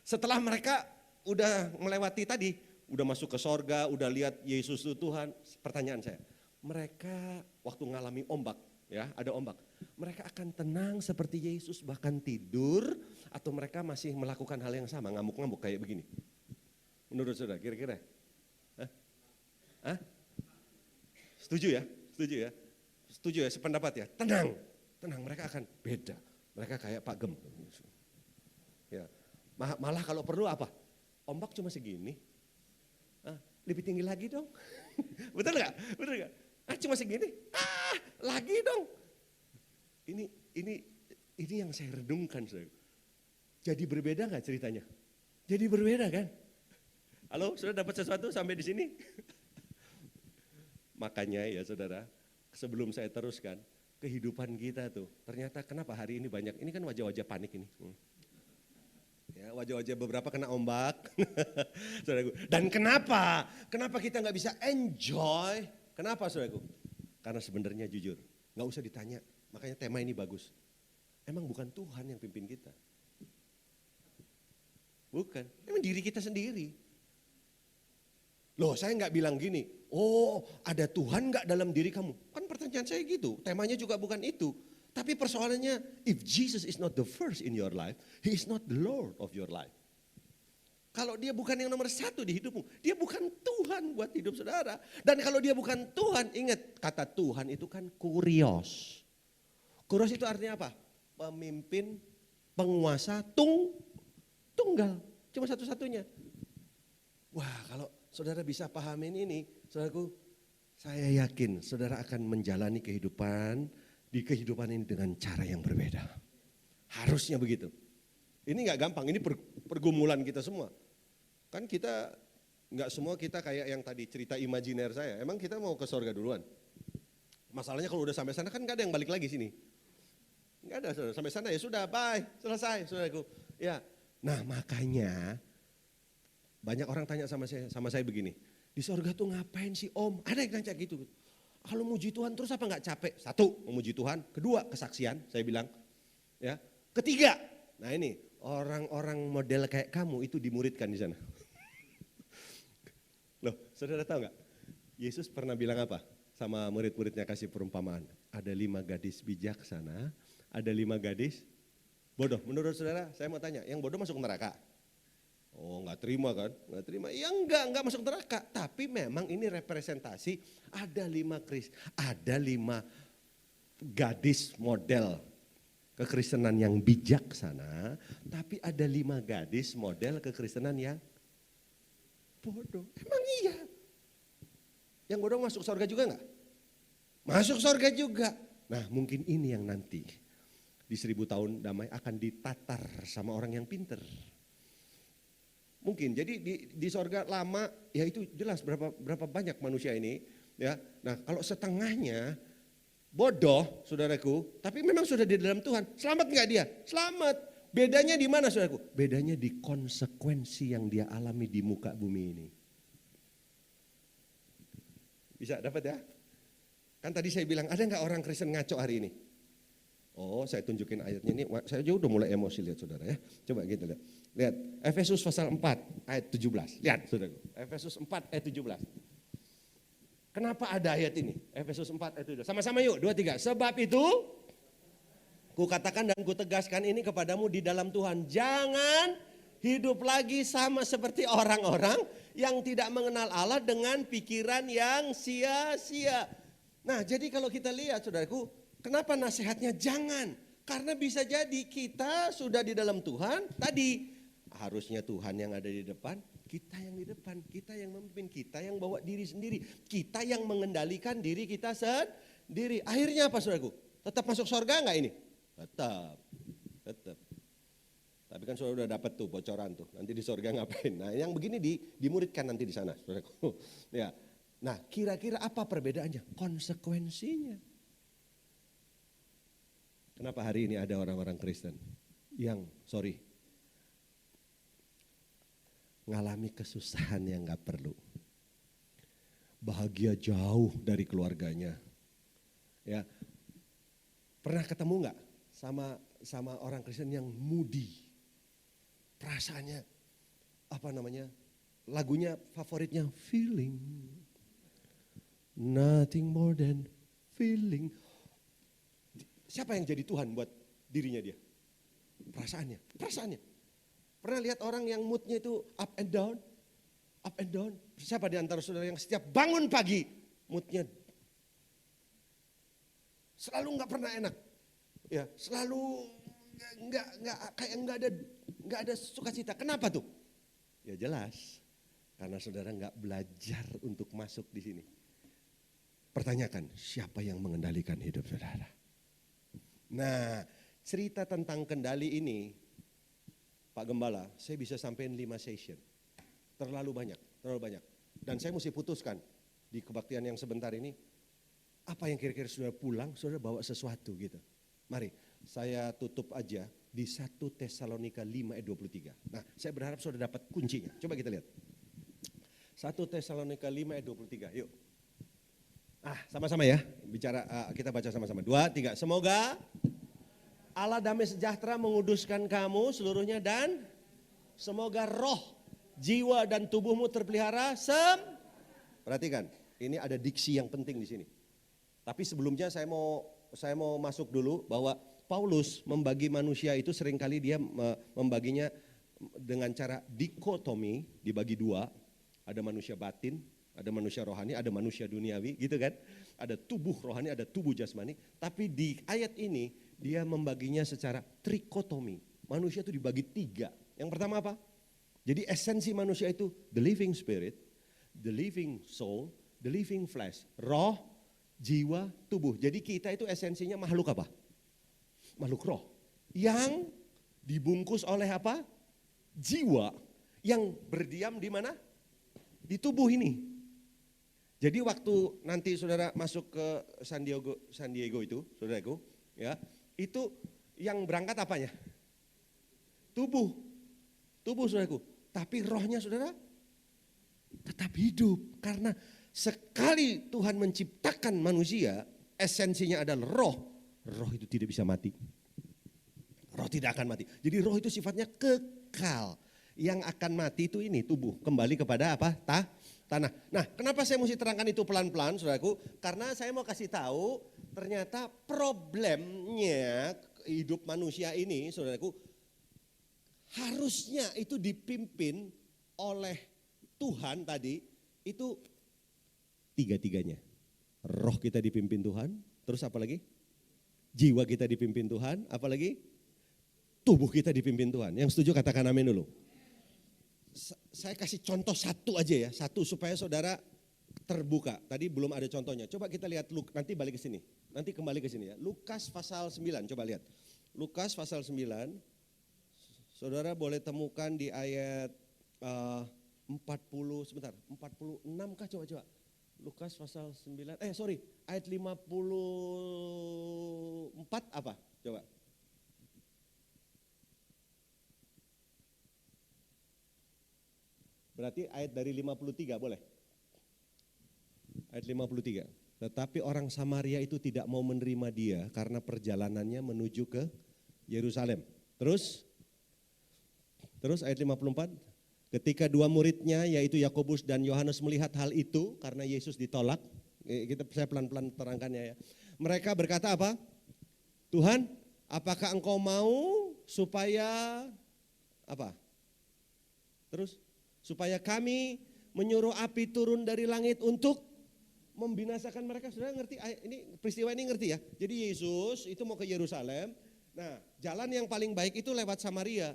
Setelah mereka udah melewati tadi, udah masuk ke sorga, udah lihat Yesus itu Tuhan. Pertanyaan saya, mereka waktu ngalami ombak, ya ada ombak, mereka akan tenang seperti Yesus bahkan tidur, atau mereka masih melakukan hal yang sama, ngamuk-ngamuk kayak begini? Menurut saudara kira-kira? Hah? Setuju ya? Setuju ya? Setuju ya, sependapat ya? Tenang, mereka akan beda. Mereka kayak Pak Gem. Ya. Malah kalau perlu apa? Ombak cuma segini. Lebih tinggi lagi dong. Betul nggak? Betul nggak? Cuma segini. Lagi dong. Ini yang saya redungkan. Jadi berbeda nggak ceritanya? Jadi berbeda kan? Halo, sudah dapat sesuatu sampai di sini? Makanya ya saudara, sebelum saya teruskan, kehidupan kita tuh, ternyata kenapa hari ini banyak, ini kan wajah-wajah panik ini. Ya, wajah-wajah beberapa kena ombak. Saudaraku. Dan kenapa kita nggak bisa enjoy? Kenapa saudaraku? Karena sebenarnya jujur, nggak usah ditanya. Makanya tema ini bagus. Emang bukan Tuhan yang pimpin kita. Bukan, emang diri kita sendiri. Loh, saya nggak bilang gini, oh ada Tuhan nggak dalam diri kamu? Kan pertanyaan saya gitu, temanya juga bukan itu. Tapi persoalannya, if Jesus is not the first in your life, He is not the Lord of your life. Kalau dia bukan yang nomor satu di hidupmu, dia bukan Tuhan buat hidup saudara. Dan kalau dia bukan Tuhan, ingat kata Tuhan itu kan kurios. Kurios itu artinya apa? Pemimpin, penguasa, tunggal. Cuma satu-satunya. Wah, kalau saudara bisa pahamin ini, saudaraku, saya yakin saudara akan menjalani kehidupan di kehidupan ini dengan cara yang berbeda. Harusnya begitu. Ini nggak gampang, ini pergumulan kita semua. Kan kita, nggak semua kita kayak yang tadi cerita imajiner saya. Emang kita mau ke sorga duluan? Masalahnya kalau udah sampai sana kan nggak ada yang balik lagi sini. Nggak ada, saudara. Sampai sana ya sudah, bye, selesai, saudaraku. Ya, nah makanya banyak orang tanya sama saya begini, di sorga tuh ngapain sih om? Ada yang nanya gitu. Kalau muji Tuhan terus apa nggak capek? Satu, memuji Tuhan. Kedua, kesaksian, saya bilang. Ya. Ketiga, nah ini orang-orang model kayak kamu itu dimuridkan di sana. Loh, saudara tahu nggak? Yesus pernah bilang apa? Sama murid-muridnya kasih perumpamaan. Ada 5 gadis bijaksana, ada 5 gadis bodoh. Menurut saudara, saya mau tanya, yang bodoh masuk neraka? Oh nggak terima kan? Nggak terima. Ya enggak masuk neraka. Tapi memang ini representasi ada 5 gadis model kekristenan yang bijaksana. Tapi ada 5 gadis model kekristenan yang bodoh. Emang iya. Yang bodoh masuk surga juga enggak? Masuk surga juga. Nah mungkin ini yang nanti di 1000 tahun damai akan ditatar sama orang yang pinter. Mungkin, jadi di sorga lama, ya itu jelas berapa banyak manusia ini. Ya, nah kalau setengahnya bodoh, saudaraku, tapi memang sudah di dalam Tuhan. Selamat nggak dia? Selamat. Bedanya di mana, saudaraku? Bedanya di konsekuensi yang dia alami di muka bumi ini. Bisa dapat ya? Kan tadi saya bilang, ada nggak orang Kristen ngaco hari ini? Oh, saya tunjukin ayatnya ini. Saya juga udah mulai emosi, lihat saudara ya. Coba kita lihat. Lihat, Efesus pasal 4 ayat 17. Lihat saudaraku, Efesus 4 ayat 17. Kenapa ada ayat ini? Efesus 4 ayat 17. Sama-sama yuk, 2, 3. Sebab itu, kukatakan dan kutegaskan ini kepadamu di dalam Tuhan. Jangan hidup lagi sama seperti orang-orang yang tidak mengenal Allah dengan pikiran yang sia-sia. Nah, jadi kalau kita lihat saudaraku, kenapa nasihatnya jangan? Karena bisa jadi kita sudah di dalam Tuhan, tadi harusnya Tuhan yang ada di depan, kita yang di depan, kita yang memimpin, kita yang bawa diri sendiri, kita yang mengendalikan diri kita sendiri. Akhirnya apa saudaraku? Tetap masuk surga enggak ini? Tetap. Tapi kan saudara udah dapat tuh bocoran tuh, nanti di surga ngapain? Nah yang begini dimuridkan nanti di sana saudaraku. Ya. Nah kira-kira apa perbedaannya? Konsekuensinya. Kenapa hari ini ada orang-orang Kristen yang ngalami kesusahan yang gak perlu. Bahagia jauh dari keluarganya. Ya, pernah ketemu gak sama orang Kristen yang moody? Perasaannya, lagunya favoritnya feeling. Nothing more than feeling. Siapa yang jadi Tuhan buat dirinya dia? Perasaannya. Pernah lihat orang yang moodnya itu up and down? Siapa di antara saudara yang setiap bangun pagi moodnya selalu nggak pernah enak, ya selalu nggak ada sukacita. Kenapa tuh? Ya jelas, karena saudara nggak belajar untuk masuk di sini. Pertanyakan, siapa yang mengendalikan hidup saudara? Nah, cerita tentang kendali ini, Pak Gembala, saya bisa sampein 5 session. Terlalu banyak. Dan saya mesti putuskan di kebaktian yang sebentar ini, apa yang kira-kira sudah pulang, sudah bawa sesuatu gitu. Mari, saya tutup aja di 1 Tesalonika 5 ayat 23. Nah, saya berharap sudah dapat kuncinya. Coba kita lihat. 1 Tesalonika 5 ayat 23, yuk. Sama-sama ya, kita baca sama-sama. 2, 3, semoga Allah damai sejahtera menguduskan kamu seluruhnya dan semoga roh, jiwa dan tubuhmu terpelihara Perhatikan, ini ada diksi yang penting di sini. Tapi sebelumnya saya mau masuk dulu bahwa Paulus membagi manusia itu seringkali dia membaginya dengan cara dikotomi, dibagi 2. Ada manusia batin, ada manusia rohani, ada manusia duniawi gitu kan. Ada tubuh rohani, ada tubuh jasmani. Tapi di ayat ini dia membaginya secara trikotomi. Manusia itu dibagi 3. Yang pertama apa? Jadi esensi manusia itu the living spirit, the living soul, the living flesh. Roh, jiwa, tubuh. Jadi kita itu esensinya makhluk apa? Makhluk roh. Yang dibungkus oleh apa? Jiwa. Yang berdiam di mana? Di tubuh ini. Jadi waktu nanti saudara masuk ke San Diego itu, saudaraku, ya, itu yang berangkat apanya? Tubuh saudaraku. Tapi rohnya saudara tetap hidup. Karena sekali Tuhan menciptakan manusia, esensinya adalah roh. Roh itu tidak bisa mati. Roh tidak akan mati. Jadi roh itu sifatnya kekal. Yang akan mati itu ini tubuh. Kembali kepada apa? Tanah. Nah, kenapa saya mesti terangkan itu pelan-pelan saudaraku? Karena saya mau kasih tahu ternyata problemnya hidup manusia ini saudaraku harusnya itu dipimpin oleh Tuhan tadi itu 3-tiganya. Roh kita dipimpin Tuhan, terus apa lagi? Jiwa kita dipimpin Tuhan, apa lagi? Tubuh kita dipimpin Tuhan. Yang setuju katakan amin dulu. Saya kasih contoh satu aja ya, satu supaya saudara terbuka. Tadi belum ada contohnya. Coba kita lihat, nanti balik ke sini. Nanti kembali ke sini ya. Lukas pasal 9, coba lihat. Lukas pasal 9, saudara boleh temukan di ayat 46 kah coba. Lukas pasal 9, ayat 54 apa? Coba. Berarti ayat dari 53 boleh? Ayat 53. Tetapi orang Samaria itu tidak mau menerima dia karena perjalanannya menuju ke Yerusalem. Terus ayat 54. Ketika dua muridnya yaitu Yakobus dan Yohanes melihat hal itu karena Yesus ditolak. Saya pelan-pelan terangkannya ya. Mereka berkata apa? Tuhan, apakah engkau mau supaya apa? Terus supaya kami menyuruh api turun dari langit untuk membinasakan mereka. Saudara ngerti ini peristiwa ini ngerti ya? Jadi Yesus itu mau ke Yerusalem. Nah, jalan yang paling baik itu lewat Samaria.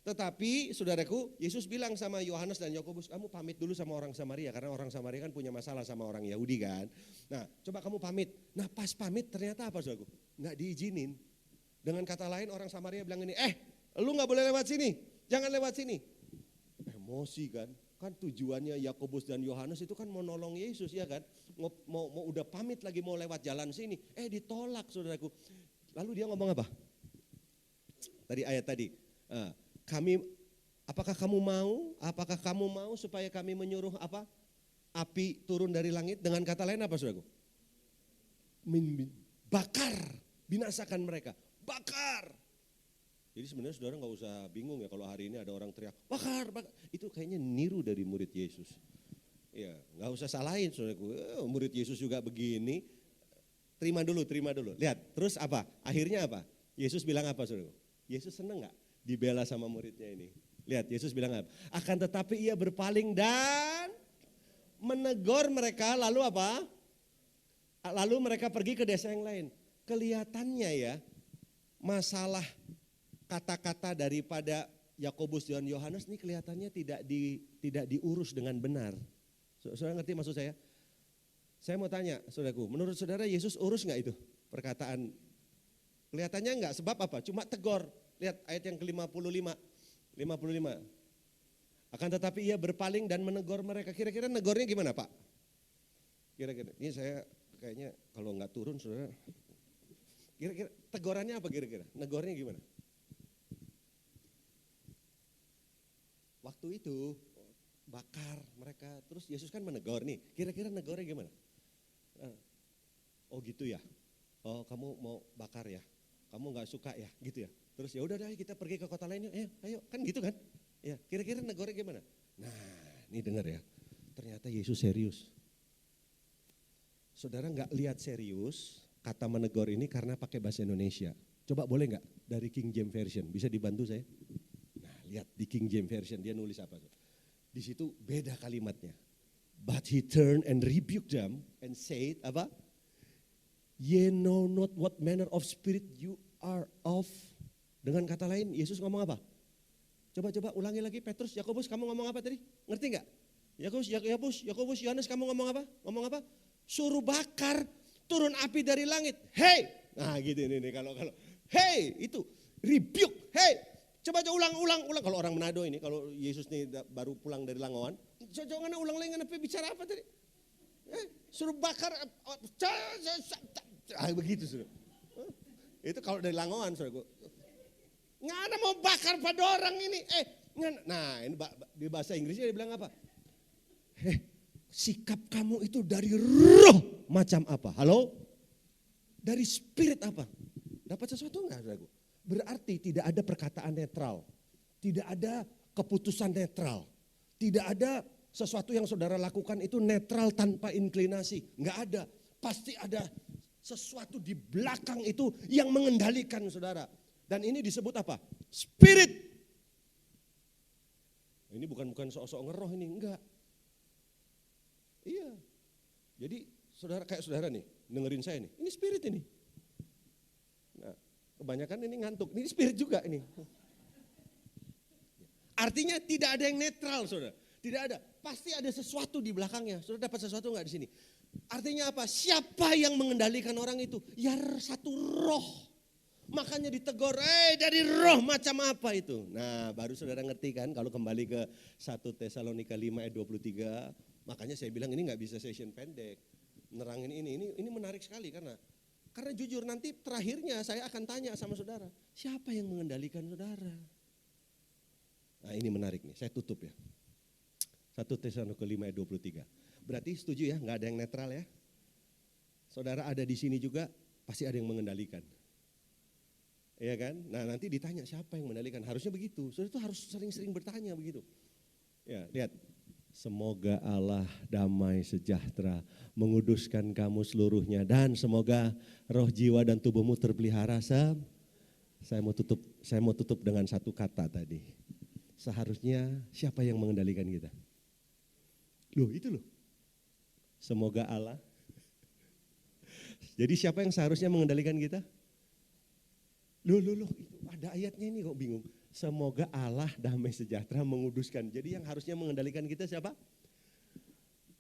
Tetapi saudaraku, Yesus bilang sama Yohanes dan Yakobus, kamu pamit dulu sama orang Samaria karena orang Samaria kan punya masalah sama orang Yahudi kan. Nah, coba kamu pamit. Nah, pas pamit ternyata apa saudaraku? Nggak diizinin. Dengan kata lain orang Samaria bilang ini, lu nggak boleh lewat sini, jangan lewat sini. Emosi kan? Kan tujuannya Yakobus dan Yohanes itu kan mau nolong Yesus ya kan, mau udah pamit lagi mau lewat jalan sini, ditolak saudaraku. Lalu dia ngomong apa? Tadi ayat tadi, apakah kamu mau supaya kami menyuruh apa? Api turun dari langit, dengan kata lain apa saudaraku? Bakar, binasakan mereka, bakar. Jadi sebenarnya saudara nggak usah bingung ya kalau hari ini ada orang teriak bakar, bakar. Itu kayaknya niru dari murid Yesus. Ya nggak usah salahin saudaraku, murid Yesus juga begini. Terima dulu. Lihat, terus apa? Akhirnya apa? Yesus bilang apa saudaraku? Yesus seneng nggak dibela sama muridnya ini? Lihat, Yesus bilang apa? Akan tetapi ia berpaling dan menegur mereka, lalu apa? Lalu mereka pergi ke desa yang lain. Kelihatannya ya, masalah kata-kata daripada Yakobus dan Yohanes ini kelihatannya tidak diurus dengan benar. Saudara ngerti maksud saya? Saya mau tanya, saudaraku, menurut saudara Yesus urus nggak itu perkataan? Kelihatannya enggak, sebab apa? Cuma tegur. Lihat ayat yang ke-55. 55. Akan tetapi ia berpaling dan menegur mereka. Kira-kira negornya gimana, Pak? Kira-kira, ini saya kayaknya kalau enggak turun, saudara. Kira-kira tegurannya apa kira-kira? Negornya gimana? Waktu itu bakar mereka, terus Yesus kan menegur nih. Kira-kira negornya gimana? Oh gitu ya. Oh kamu mau bakar ya? Kamu nggak suka ya? Gitu ya? Terus ya udah deh kita pergi ke kota lain yuk. Ayo kan gitu kan? Ya kira-kira negornya gimana? Nah ini dengar ya. Ternyata Yesus serius. Saudara nggak lihat serius kata menegur ini karena pakai bahasa Indonesia. Coba boleh nggak dari King James Version? Bisa dibantu saya? Nah lihat di King James Version dia nulis apa? Di situ beda kalimatnya. But he turned and rebuked them and said apa? Ye know not what manner of spirit you are of. Dengan kata lain Yesus ngomong apa? Coba ulangi lagi Petrus, Yakobus kamu ngomong apa tadi? Ngerti gak? Yakobus, Yohanes kamu ngomong apa? Ngomong apa? Suruh bakar, turun api dari langit. Hey! Nah gitu ini kalau hey itu rebuke, hey! Coba ulang. Kalau orang Manado ini, kalau Yesus nih baru pulang dari Langowan, jangan ulang lagi apa bicara apa tadi? Suruh bakar, begitu suruh. Itu kalau dari Langowan, saudaraku. Nggak ada mau bakar pada orang ini. Nah ini di bahasa Inggrisnya dia bilang apa? Sikap kamu itu dari roh macam apa? Halo? Dari spirit apa? Dapat sesuatu enggak, saudaraku? Berarti tidak ada perkataan netral. Tidak ada keputusan netral. Tidak ada sesuatu yang saudara lakukan itu netral tanpa inklinasi. Enggak ada. Pasti ada sesuatu di belakang itu yang mengendalikan saudara. Dan ini disebut apa? Spirit. Ini bukan sok-sok ngeroh ini, enggak. Iya. Jadi kayak saudara nih, dengerin saya nih. Ini spirit ini. Nah, kebanyakan ini ngantuk. Ini spirit juga ini. Artinya tidak ada yang netral, saudara. Tidak ada. Pasti ada sesuatu di belakangnya. Saudara dapat sesuatu enggak di sini? Artinya apa? Siapa yang mengendalikan orang itu? Ya satu roh. Makanya ditegur, dari roh macam apa itu? Nah baru saudara ngerti kan kalau kembali ke 1 Tesalonika 5 ayat 23. Makanya saya bilang ini gak bisa session pendek. Nerangin ini menarik sekali karena jujur nanti terakhirnya saya akan tanya sama saudara. Siapa yang mengendalikan saudara? Nah ini menarik nih, saya tutup ya. 1 Tesalonika 5 ayat 23. Berarti setuju ya, gak ada yang netral ya. Saudara ada di sini juga pasti ada yang mengendalikan. Iya kan? Nah nanti ditanya siapa yang mengendalikan, harusnya begitu. Saudara itu harus sering-sering bertanya begitu. Ya lihat, semoga Allah damai sejahtera menguduskan kamu seluruhnya dan semoga roh, jiwa dan tubuhmu terpelihara. Saya mau tutup dengan satu kata tadi. Seharusnya siapa yang mengendalikan kita? Loh itu loh. Semoga Allah. Jadi siapa yang seharusnya mengendalikan kita? Loh, itu ada ayatnya ini kok bingung. Semoga Allah damai sejahtera menguduskan. Jadi yang harusnya mengendalikan kita siapa?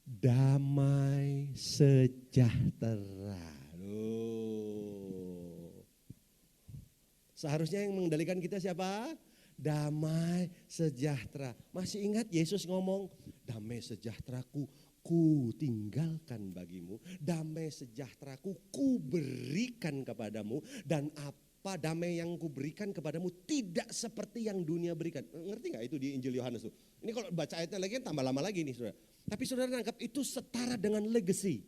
Damai sejahtera. Loh. Seharusnya yang mengendalikan kita siapa? Damai sejahtera. Masih ingat Yesus ngomong, damai sejahteraku ku tinggalkan bagimu, damai sejahteraku ku berikan kepadamu, dan apa damai yang kuberikan kepadamu tidak seperti yang dunia berikan. Ngerti gak itu di Injil Yohanes tuh? Ini kalau baca ayatnya lagi kan tambah lama lagi nih saudara. Tapi saudara nangkap itu setara dengan legacy.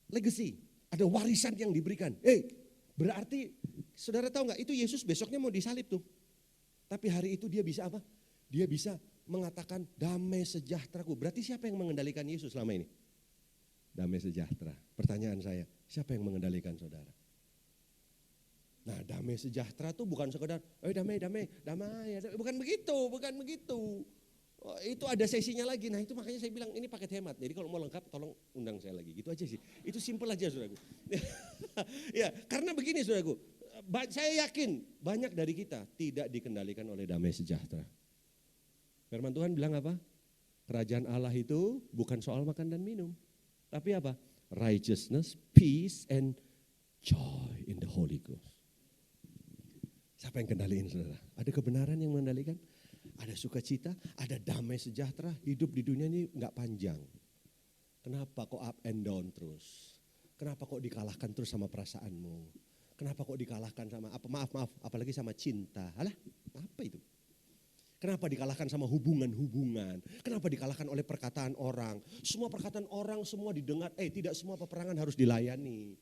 Legacy, ada warisan yang diberikan. Berarti saudara tahu gak itu Yesus besoknya mau disalib tuh. Tapi hari itu dia bisa apa? Dia bisa mengatakan damai sejahteraku. Berarti siapa yang mengendalikan Yesus selama ini? Damai sejahtera. Pertanyaan saya, siapa yang mengendalikan saudara? Nah damai sejahtera tuh bukan sekedar damai, bukan begitu. Oh, itu ada sesinya lagi. Nah itu makanya saya bilang ini paket hemat. Jadi kalau mau lengkap tolong undang saya lagi. Gitu aja sih. Itu simple aja saudaraku. Ya karena begini saudaraku. Saya yakin banyak dari kita tidak dikendalikan oleh damai sejahtera. Firman Tuhan bilang apa? Kerajaan Allah itu bukan soal makan dan minum. Tapi apa? Righteousness, peace, and joy in the Holy Ghost. Siapa yang kendaliin saudara? Ada kebenaran yang mengendalikan? Ada sukacita, ada damai sejahtera. Hidup di dunia ini gak panjang. Kenapa kok up and down terus? Kenapa kok dikalahkan terus sama perasaanmu? Kenapa kok dikalahkan sama maaf, apalagi sama cinta? Alah, apa itu? Kenapa dikalahkan sama hubungan-hubungan? Kenapa dikalahkan oleh perkataan orang? Semua perkataan orang semua didengar, tidak semua peperangan harus dilayani.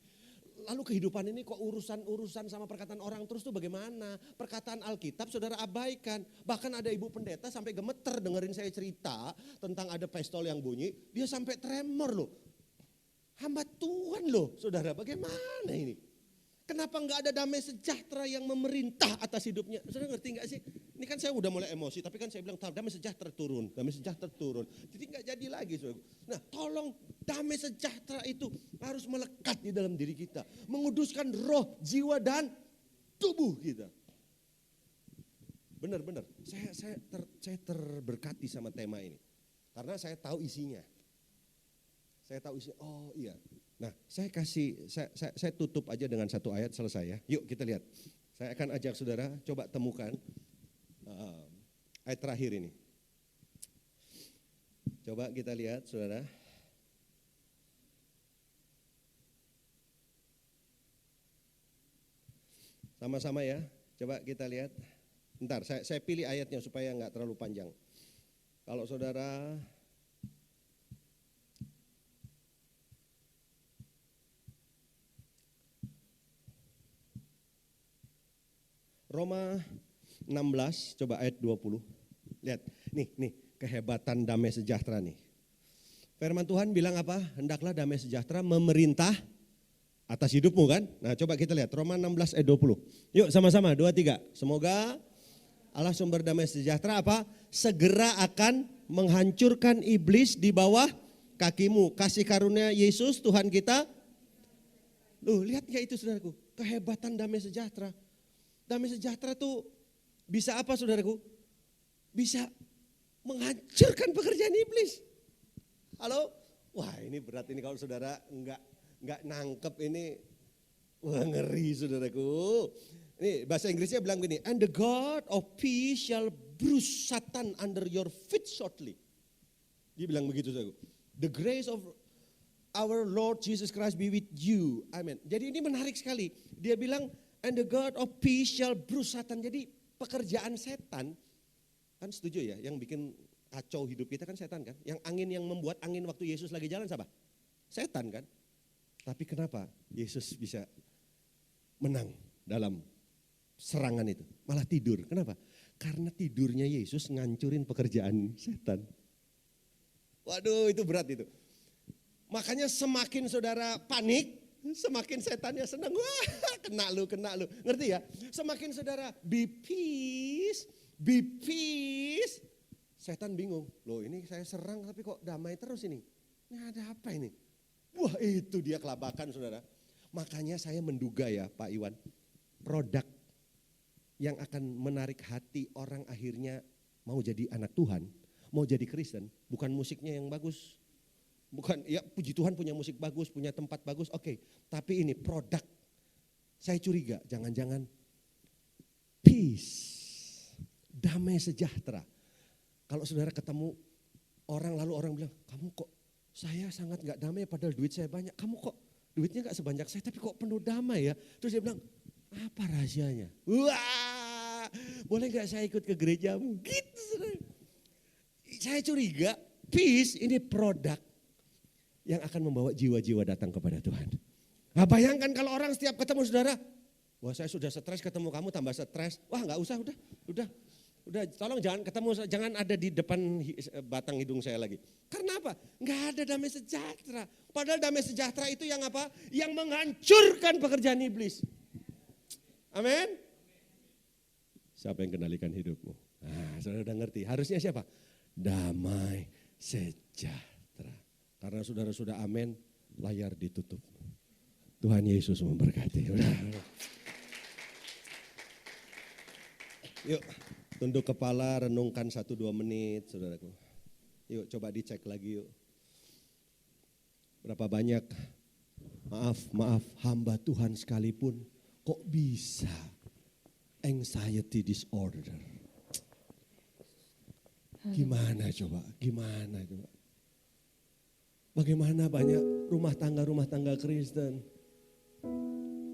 Lalu kehidupan ini kok urusan sama perkataan orang terus tuh bagaimana? Perkataan Alkitab saudara abaikan. Bahkan ada ibu pendeta sampai gemeter dengerin saya cerita tentang ada pistol yang bunyi. Dia sampai tremor loh. Hamba Tuhan loh saudara, bagaimana ini? Kenapa enggak ada damai sejahtera yang memerintah atas hidupnya? Saudara ngerti enggak sih? Ini kan saya udah mulai emosi, tapi kan saya bilang damai sejahtera turun. Jadi enggak jadi lagi saudara. Nah tolong damai sejahtera itu harus melekat di dalam diri kita. Menguduskan roh, jiwa dan tubuh kita. Benar. Saya terberkati sama tema ini. Karena saya tahu isinya. Oh iya. Nah, saya tutup aja dengan satu ayat selesai ya. Yuk kita lihat. Saya akan ajak saudara coba temukan ayat terakhir ini. Coba kita lihat saudara. Sama-sama ya. Coba kita lihat. Bentar, saya pilih ayatnya supaya nggak terlalu panjang. Kalau saudara Roma 16, coba ayat 20. Lihat, nih kehebatan damai sejahtera nih. Firman Tuhan bilang apa? Hendaklah damai sejahtera memerintah atas hidupmu kan? Nah coba kita lihat Roma 16 ayat 20. Yuk sama-sama 2, 3. Semoga Allah sumber damai sejahtera apa? Segera akan menghancurkan iblis di bawah kakimu. Kasih karunia Yesus Tuhan kita. Lihat gak itu saudaraku? Kehebatan damai sejahtera. Damai sejahtera tuh bisa apa saudaraku? Bisa menghancurkan pekerjaan iblis. Halo? Wah ini berat ini kalau saudara enggak nangkep ini. Wah, ngeri saudaraku. Ini bahasa Inggrisnya bilang gini, and the God of peace shall bruise Satan under your feet shortly. Dia bilang begitu saudaraku. The grace of our Lord Jesus Christ be with you. Amen. Jadi ini menarik sekali. Dia bilang, and the God of peace shall bruise Satan. Jadi pekerjaan setan, kan setuju ya, yang bikin kacau hidup kita kan setan kan. Yang membuat angin waktu Yesus lagi jalan siapa? Setan kan. Tapi kenapa Yesus bisa menang dalam serangan itu? Malah tidur. Kenapa? Karena tidurnya Yesus ngancurin pekerjaan setan. Waduh, itu berat itu. Makanya semakin saudara panik, semakin setannya senang. Wah, kena lu. Ngerti ya? Semakin saudara be peace. Setan bingung. Loh, ini saya serang tapi kok damai terus ini. Ini ada apa ini? Wah, itu dia kelabakan saudara. Makanya saya menduga ya Pak Iwan, produk yang akan menarik hati orang akhirnya mau jadi anak Tuhan, mau jadi Kristen, bukan musiknya yang bagus. Bukan, ya puji Tuhan punya musik bagus, punya tempat bagus, oke. Tapi ini produk, saya curiga jangan-jangan peace, damai sejahtera. Kalau saudara ketemu orang lalu orang bilang, kamu kok saya sangat gak damai padahal duit saya banyak, kamu kok duitnya gak sebanyak saya tapi kok penuh damai ya. Terus dia bilang, apa rahasianya? Wah, boleh gak saya ikut ke gerejamu? Gitu. Saya curiga peace ini produk yang akan membawa jiwa-jiwa datang kepada Tuhan. Nah, bayangkan kalau orang setiap ketemu saudara, wah saya sudah stres ketemu kamu tambah stres. Wah gak usah, udah tolong jangan ketemu, jangan ada di depan batang hidung saya lagi. Karena apa? Gak ada damai sejahtera. Padahal damai sejahtera itu yang apa? Yang menghancurkan pekerjaan iblis. Amin. Siapa yang kendalikan hidupmu? Nah, saudara udah ngerti. Harusnya siapa? Damai sejahtera. Karena saudara sudah amin, layar ditutup. Tuhan Yesus memberkati. Udah. Yuk, tunduk kepala, renungkan 1-2 menit, saudaraku. Yuk, coba dicek lagi yuk. Berapa banyak, maaf, hamba Tuhan sekalipun, kok bisa anxiety disorder? Gimana coba? Bagaimana banyak rumah tangga Kristen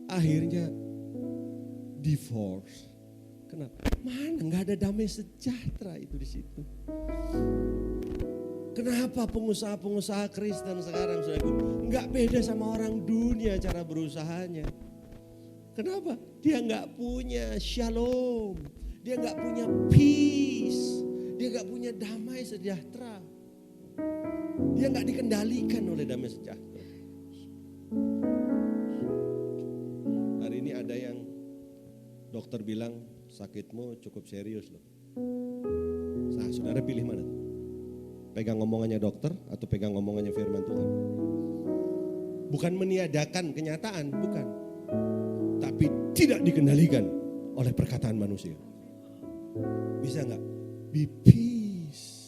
akhirnya divorce. Kenapa? Mana nggak ada damai sejahtera itu di situ. Kenapa pengusaha Kristen sekarang nggak beda sama orang dunia cara berusahanya? Kenapa? Dia nggak punya shalom, dia nggak punya peace, dia nggak punya damai sejahtera. Dia nggak dikendalikan oleh damai sejahtera. Hari ini ada yang dokter bilang sakitmu cukup serius loh. Nah, saudara pilih mana? Pegang ngomongannya dokter atau pegang ngomongannya firman Tuhan? Bukan meniadakan kenyataan, bukan. Tapi tidak dikendalikan oleh perkataan manusia. Bisa nggak? Be peace.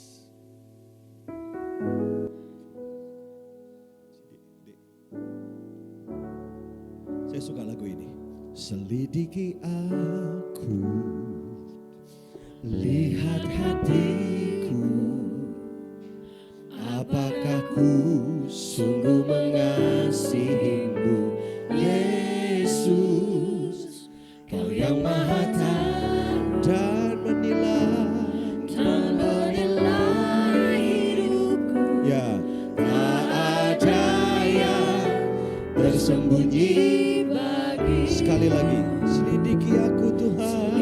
Saya suka lagu ini. Selidiki aku, lihat hatiku, apakah ku sungguh mengasihimu, Yesus, Kau yang Maha Tahu dan menilai hidupku. Ya, tak ada yang tersembunyi. Sekali lagi, selidiki aku Tuhan.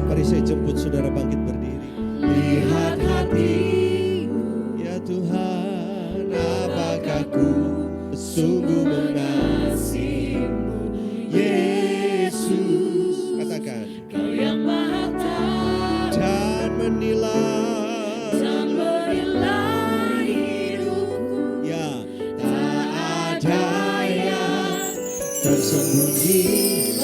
Mari saya jemput saudara bangkit berdiri. Lihat hatimu, ya Tuhan, apakah ku sungguh mengasihimu, Yesus. Katakan, Kau yang Maha Tahu dan menilai hidupku. Ya, tak ada yang tersembunyi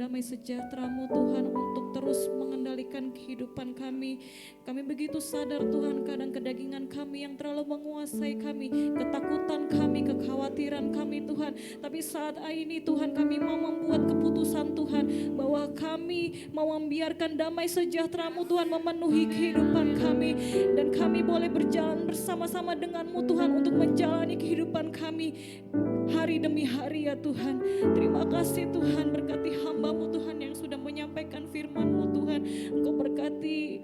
damai sejahtera-Mu Tuhan untuk terus mengendalikan kehidupan kami. Kami begitu sadar Tuhan, kadang kedagingan kami yang terlalu menguasai kami, ketakutan kami, kekhawatiran kami Tuhan. Tapi saat ini Tuhan, kami mau membuat keputusan Tuhan, bahwa kami mau membiarkan damai sejahtera-Mu Tuhan memenuhi kehidupan kami. Dan kami boleh berjalan bersama-sama dengan-Mu Tuhan untuk menjalani kehidupan kami hari demi hari ya Tuhan. Terima kasih Tuhan, berkati hamba-Mu Tuhan yang sudah menyampaikan firman-Mu Tuhan. Engkau berkati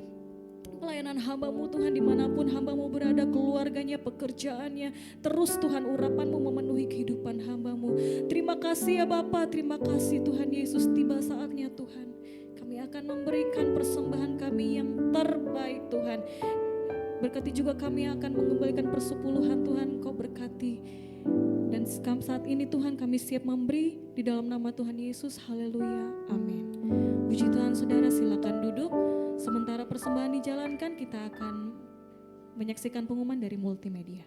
pelayanan hamba-Mu Tuhan, dimanapun hamba-Mu berada, keluarganya, pekerjaannya. Terus Tuhan, urapan-Mu memenuhi kehidupan hamba-Mu. Terima kasih ya Bapa, terima kasih Tuhan Yesus. Tiba saatnya Tuhan, kami akan memberikan persembahan kami yang terbaik Tuhan. Berkati juga kami akan mengembalikan persepuluhan Tuhan, Engkau berkati. Dan saat ini Tuhan, kami siap memberi di dalam nama Tuhan Yesus. Haleluya, amin. Puji Tuhan, saudara silakan duduk. Sementara persembahan dijalankan, kita akan menyaksikan pengumuman dari multimedia.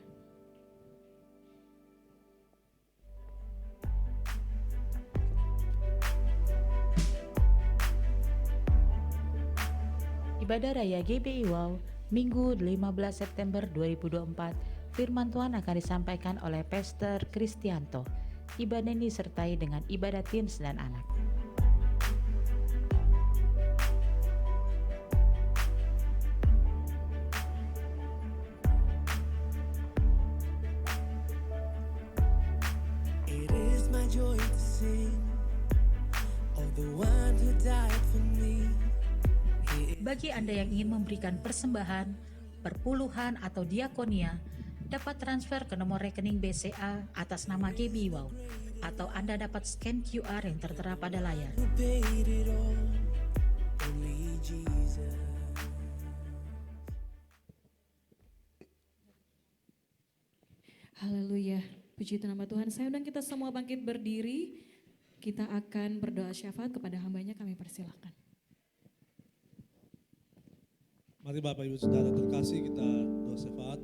Ibadah Raya GBI Wow, Minggu 15 September 2024, firman Tuhan akan disampaikan oleh Pastor Kristianto. Ibadah ini disertai dengan ibadah teens dan anak. It is my joy to sing of the one who died for me. Bagi Anda yang ingin memberikan persembahan, perpuluhan atau diakonia, dapat transfer ke nomor rekening BCA atas nama GBI Wow, atau Anda dapat scan QR yang tertera pada layar. Who paid it all? Only Jesus. Haleluya, puji nama Tuhan. Saya undang kita semua bangkit berdiri. Kita akan berdoa syafaat kepada hambanya, kami persilakan. Mari Bapak Ibu Saudara terkasih, kita doa syafaat.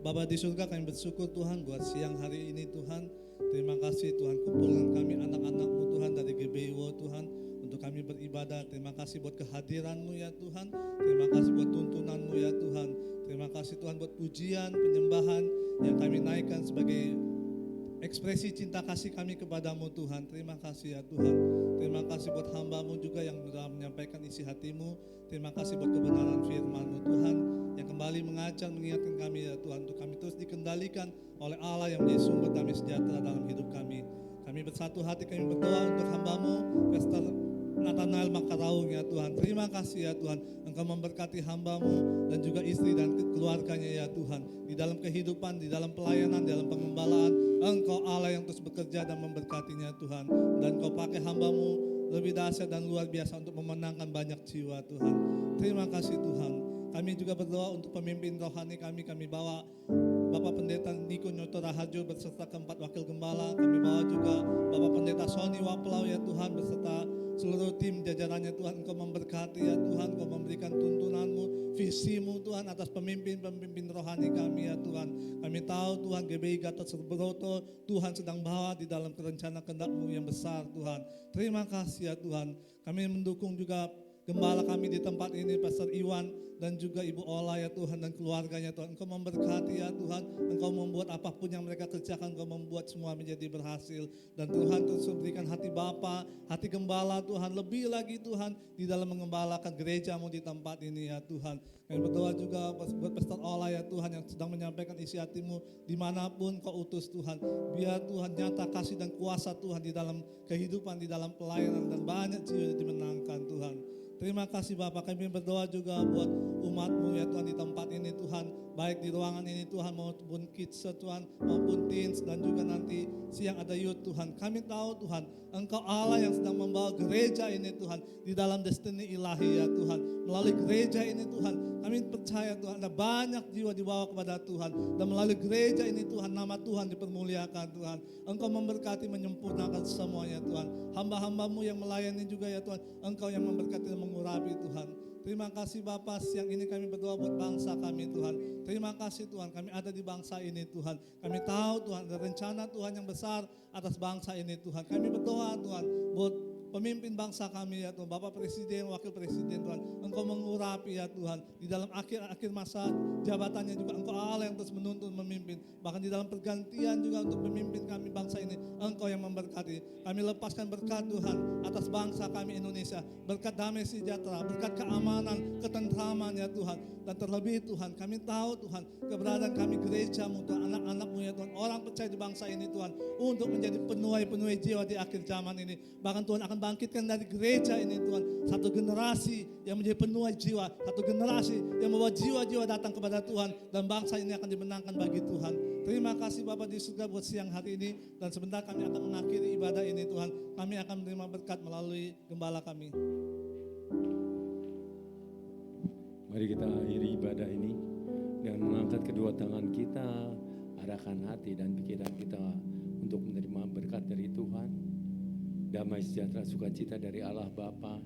Bapa di surga, kami bersyukur Tuhan buat siang hari ini Tuhan. Terima kasih Tuhan, kumpulkan kami anak-anak-Mu Tuhan dari GBI Wow Tuhan, untuk kami beribadah. Terima kasih buat kehadiran-Mu ya Tuhan. Terima kasih buat tuntunan-Mu ya Tuhan. Terima kasih Tuhan buat pujian, penyembahan yang kami naikkan sebagai ekspresi cinta kasih kami kepadamu Tuhan. Terima kasih ya Tuhan. Terima kasih buat hamba-Mu juga yang sudah menyampaikan isi hati-Mu. Terima kasih buat kebenaran firman-Mu Tuhan, yang kembali mengajar, mengingatkan kami ya Tuhan, untuk kami terus dikendalikan oleh Allah yang menjadi sumber damai sejahtera dalam hidup kami. Kami bersatu hati, kami berdoa untuk hamba-Mu Pastor Nathanael Makaraung ya Tuhan. Terima kasih ya Tuhan, Engkau memberkati hamba-Mu dan juga istri dan keluarganya ya Tuhan. Di dalam kehidupan, di dalam pelayanan, di dalam pengembalaan, Engkau Allah yang terus bekerja dan memberkatinya Tuhan. Dan Engkau pakai hamba-Mu lebih dahsyat dan luar biasa untuk memenangkan banyak jiwa Tuhan. Terima kasih Tuhan. Kami juga berdoa untuk pemimpin rohani kami. Kami bawa Bapak Pendeta Niko Nyoto Raharjo beserta keempat wakil gembala. Kami bawa juga Bapak Pendeta Sony Waplau ya Tuhan, beserta seluruh tim jajarannya Tuhan. Engkau memberkati ya Tuhan, Engkau memberikan tuntunan-Mu, visi-Mu Tuhan atas pemimpin-pemimpin rohani kami ya Tuhan. Kami tahu Tuhan, GBI Gatot Subroto Tuhan sedang bawa di dalam rencana kehendak-Mu yang besar Tuhan. Terima kasih ya Tuhan. Kami mendukung juga gembala kami di tempat ini, Pastor Iwan dan juga Ibu Ola ya Tuhan, dan keluarganya Tuhan. Engkau memberkati ya Tuhan, Engkau membuat apapun yang mereka kerjakan, Engkau membuat semua menjadi berhasil. Dan Tuhan terus berikan hati Bapa, hati gembala Tuhan, lebih lagi Tuhan di dalam mengembalakan gereja-Mu di tempat ini ya Tuhan. Kami berdoa juga buat Pastor Ola ya Tuhan, yang sedang menyampaikan isi hati-Mu dimanapun Kau utus Tuhan. Biar Tuhan nyata kasih dan kuasa Tuhan di dalam kehidupan, di dalam pelayanan, dan banyak jiwa dimenangkan Tuhan. Terima kasih Bapak, kami berdoa juga buat umat-Mu ya Tuhan di tempat ini Tuhan, baik di ruangan ini Tuhan, maupun kids Tuhan, maupun teens, dan juga nanti siang ada youth Tuhan. Kami tahu Tuhan, Engkau Allah yang sedang membawa gereja ini Tuhan di dalam destiny ilahi ya Tuhan. Melalui gereja ini Tuhan, kami percaya Tuhan ada banyak jiwa dibawa kepada Tuhan, dan melalui gereja ini Tuhan, nama Tuhan dipermuliakan Tuhan. Engkau memberkati, menyempurnakan semuanya Tuhan. Hamba-hamba-Mu yang melayani juga ya Tuhan, Engkau yang memberkati dan mengurapi Tuhan. Terima kasih Bapa, siang ini kami berdoa buat bangsa kami Tuhan. Terima kasih Tuhan, kami ada di bangsa ini Tuhan. Kami tahu Tuhan ada rencana Tuhan yang besar atas bangsa ini Tuhan. Kami berdoa Tuhan buat pemimpin bangsa kami ya Tuhan, Bapak Presiden, Wakil Presiden Tuhan, Engkau mengurapi ya Tuhan, di dalam akhir-akhir masa jabatannya juga Engkau Allah yang terus menuntun memimpin, bahkan di dalam pergantian juga untuk memimpin kami bangsa ini, Engkau yang memberkati. Kami lepaskan berkat Tuhan atas bangsa kami Indonesia, berkat damai sejahtera, berkat keamanan, ketentraman ya Tuhan, dan terlebih Tuhan, kami tahu Tuhan, keberadaan kami gereja-Mu Tuhan, anak-anak-Mu ya Tuhan, orang percaya di bangsa ini Tuhan, untuk menjadi penuai jiwa di akhir zaman ini. Bahkan Tuhan akan bangkitkan dari gereja ini Tuhan, satu generasi yang menjadi penuai jiwa, satu generasi yang membawa jiwa-jiwa datang kepada Tuhan, dan bangsa ini akan dimenangkan bagi Tuhan. Terima kasih Bapak di surga buat siang hari ini, dan sebentar kami akan mengakhiri ibadah ini Tuhan. Kami akan menerima berkat melalui gembala kami. Mari kita akhiri ibadah ini dengan mengangkat kedua tangan kita, arahkan hati dan pikiran kita untuk menerima berkat dari Tuhan. Damai sejahtera sukacita dari Allah Bapa,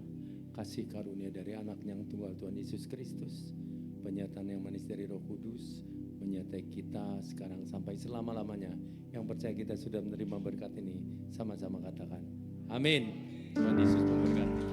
kasih karunia dari anaknya yang tunggal Tuhan Yesus Kristus, penyertaan yang manis dari Roh Kudus, menyertai kita sekarang sampai selama-lamanya. Yang percaya kita sudah menerima berkat ini, sama-sama katakan amin. Tuhan Yesus memberkati.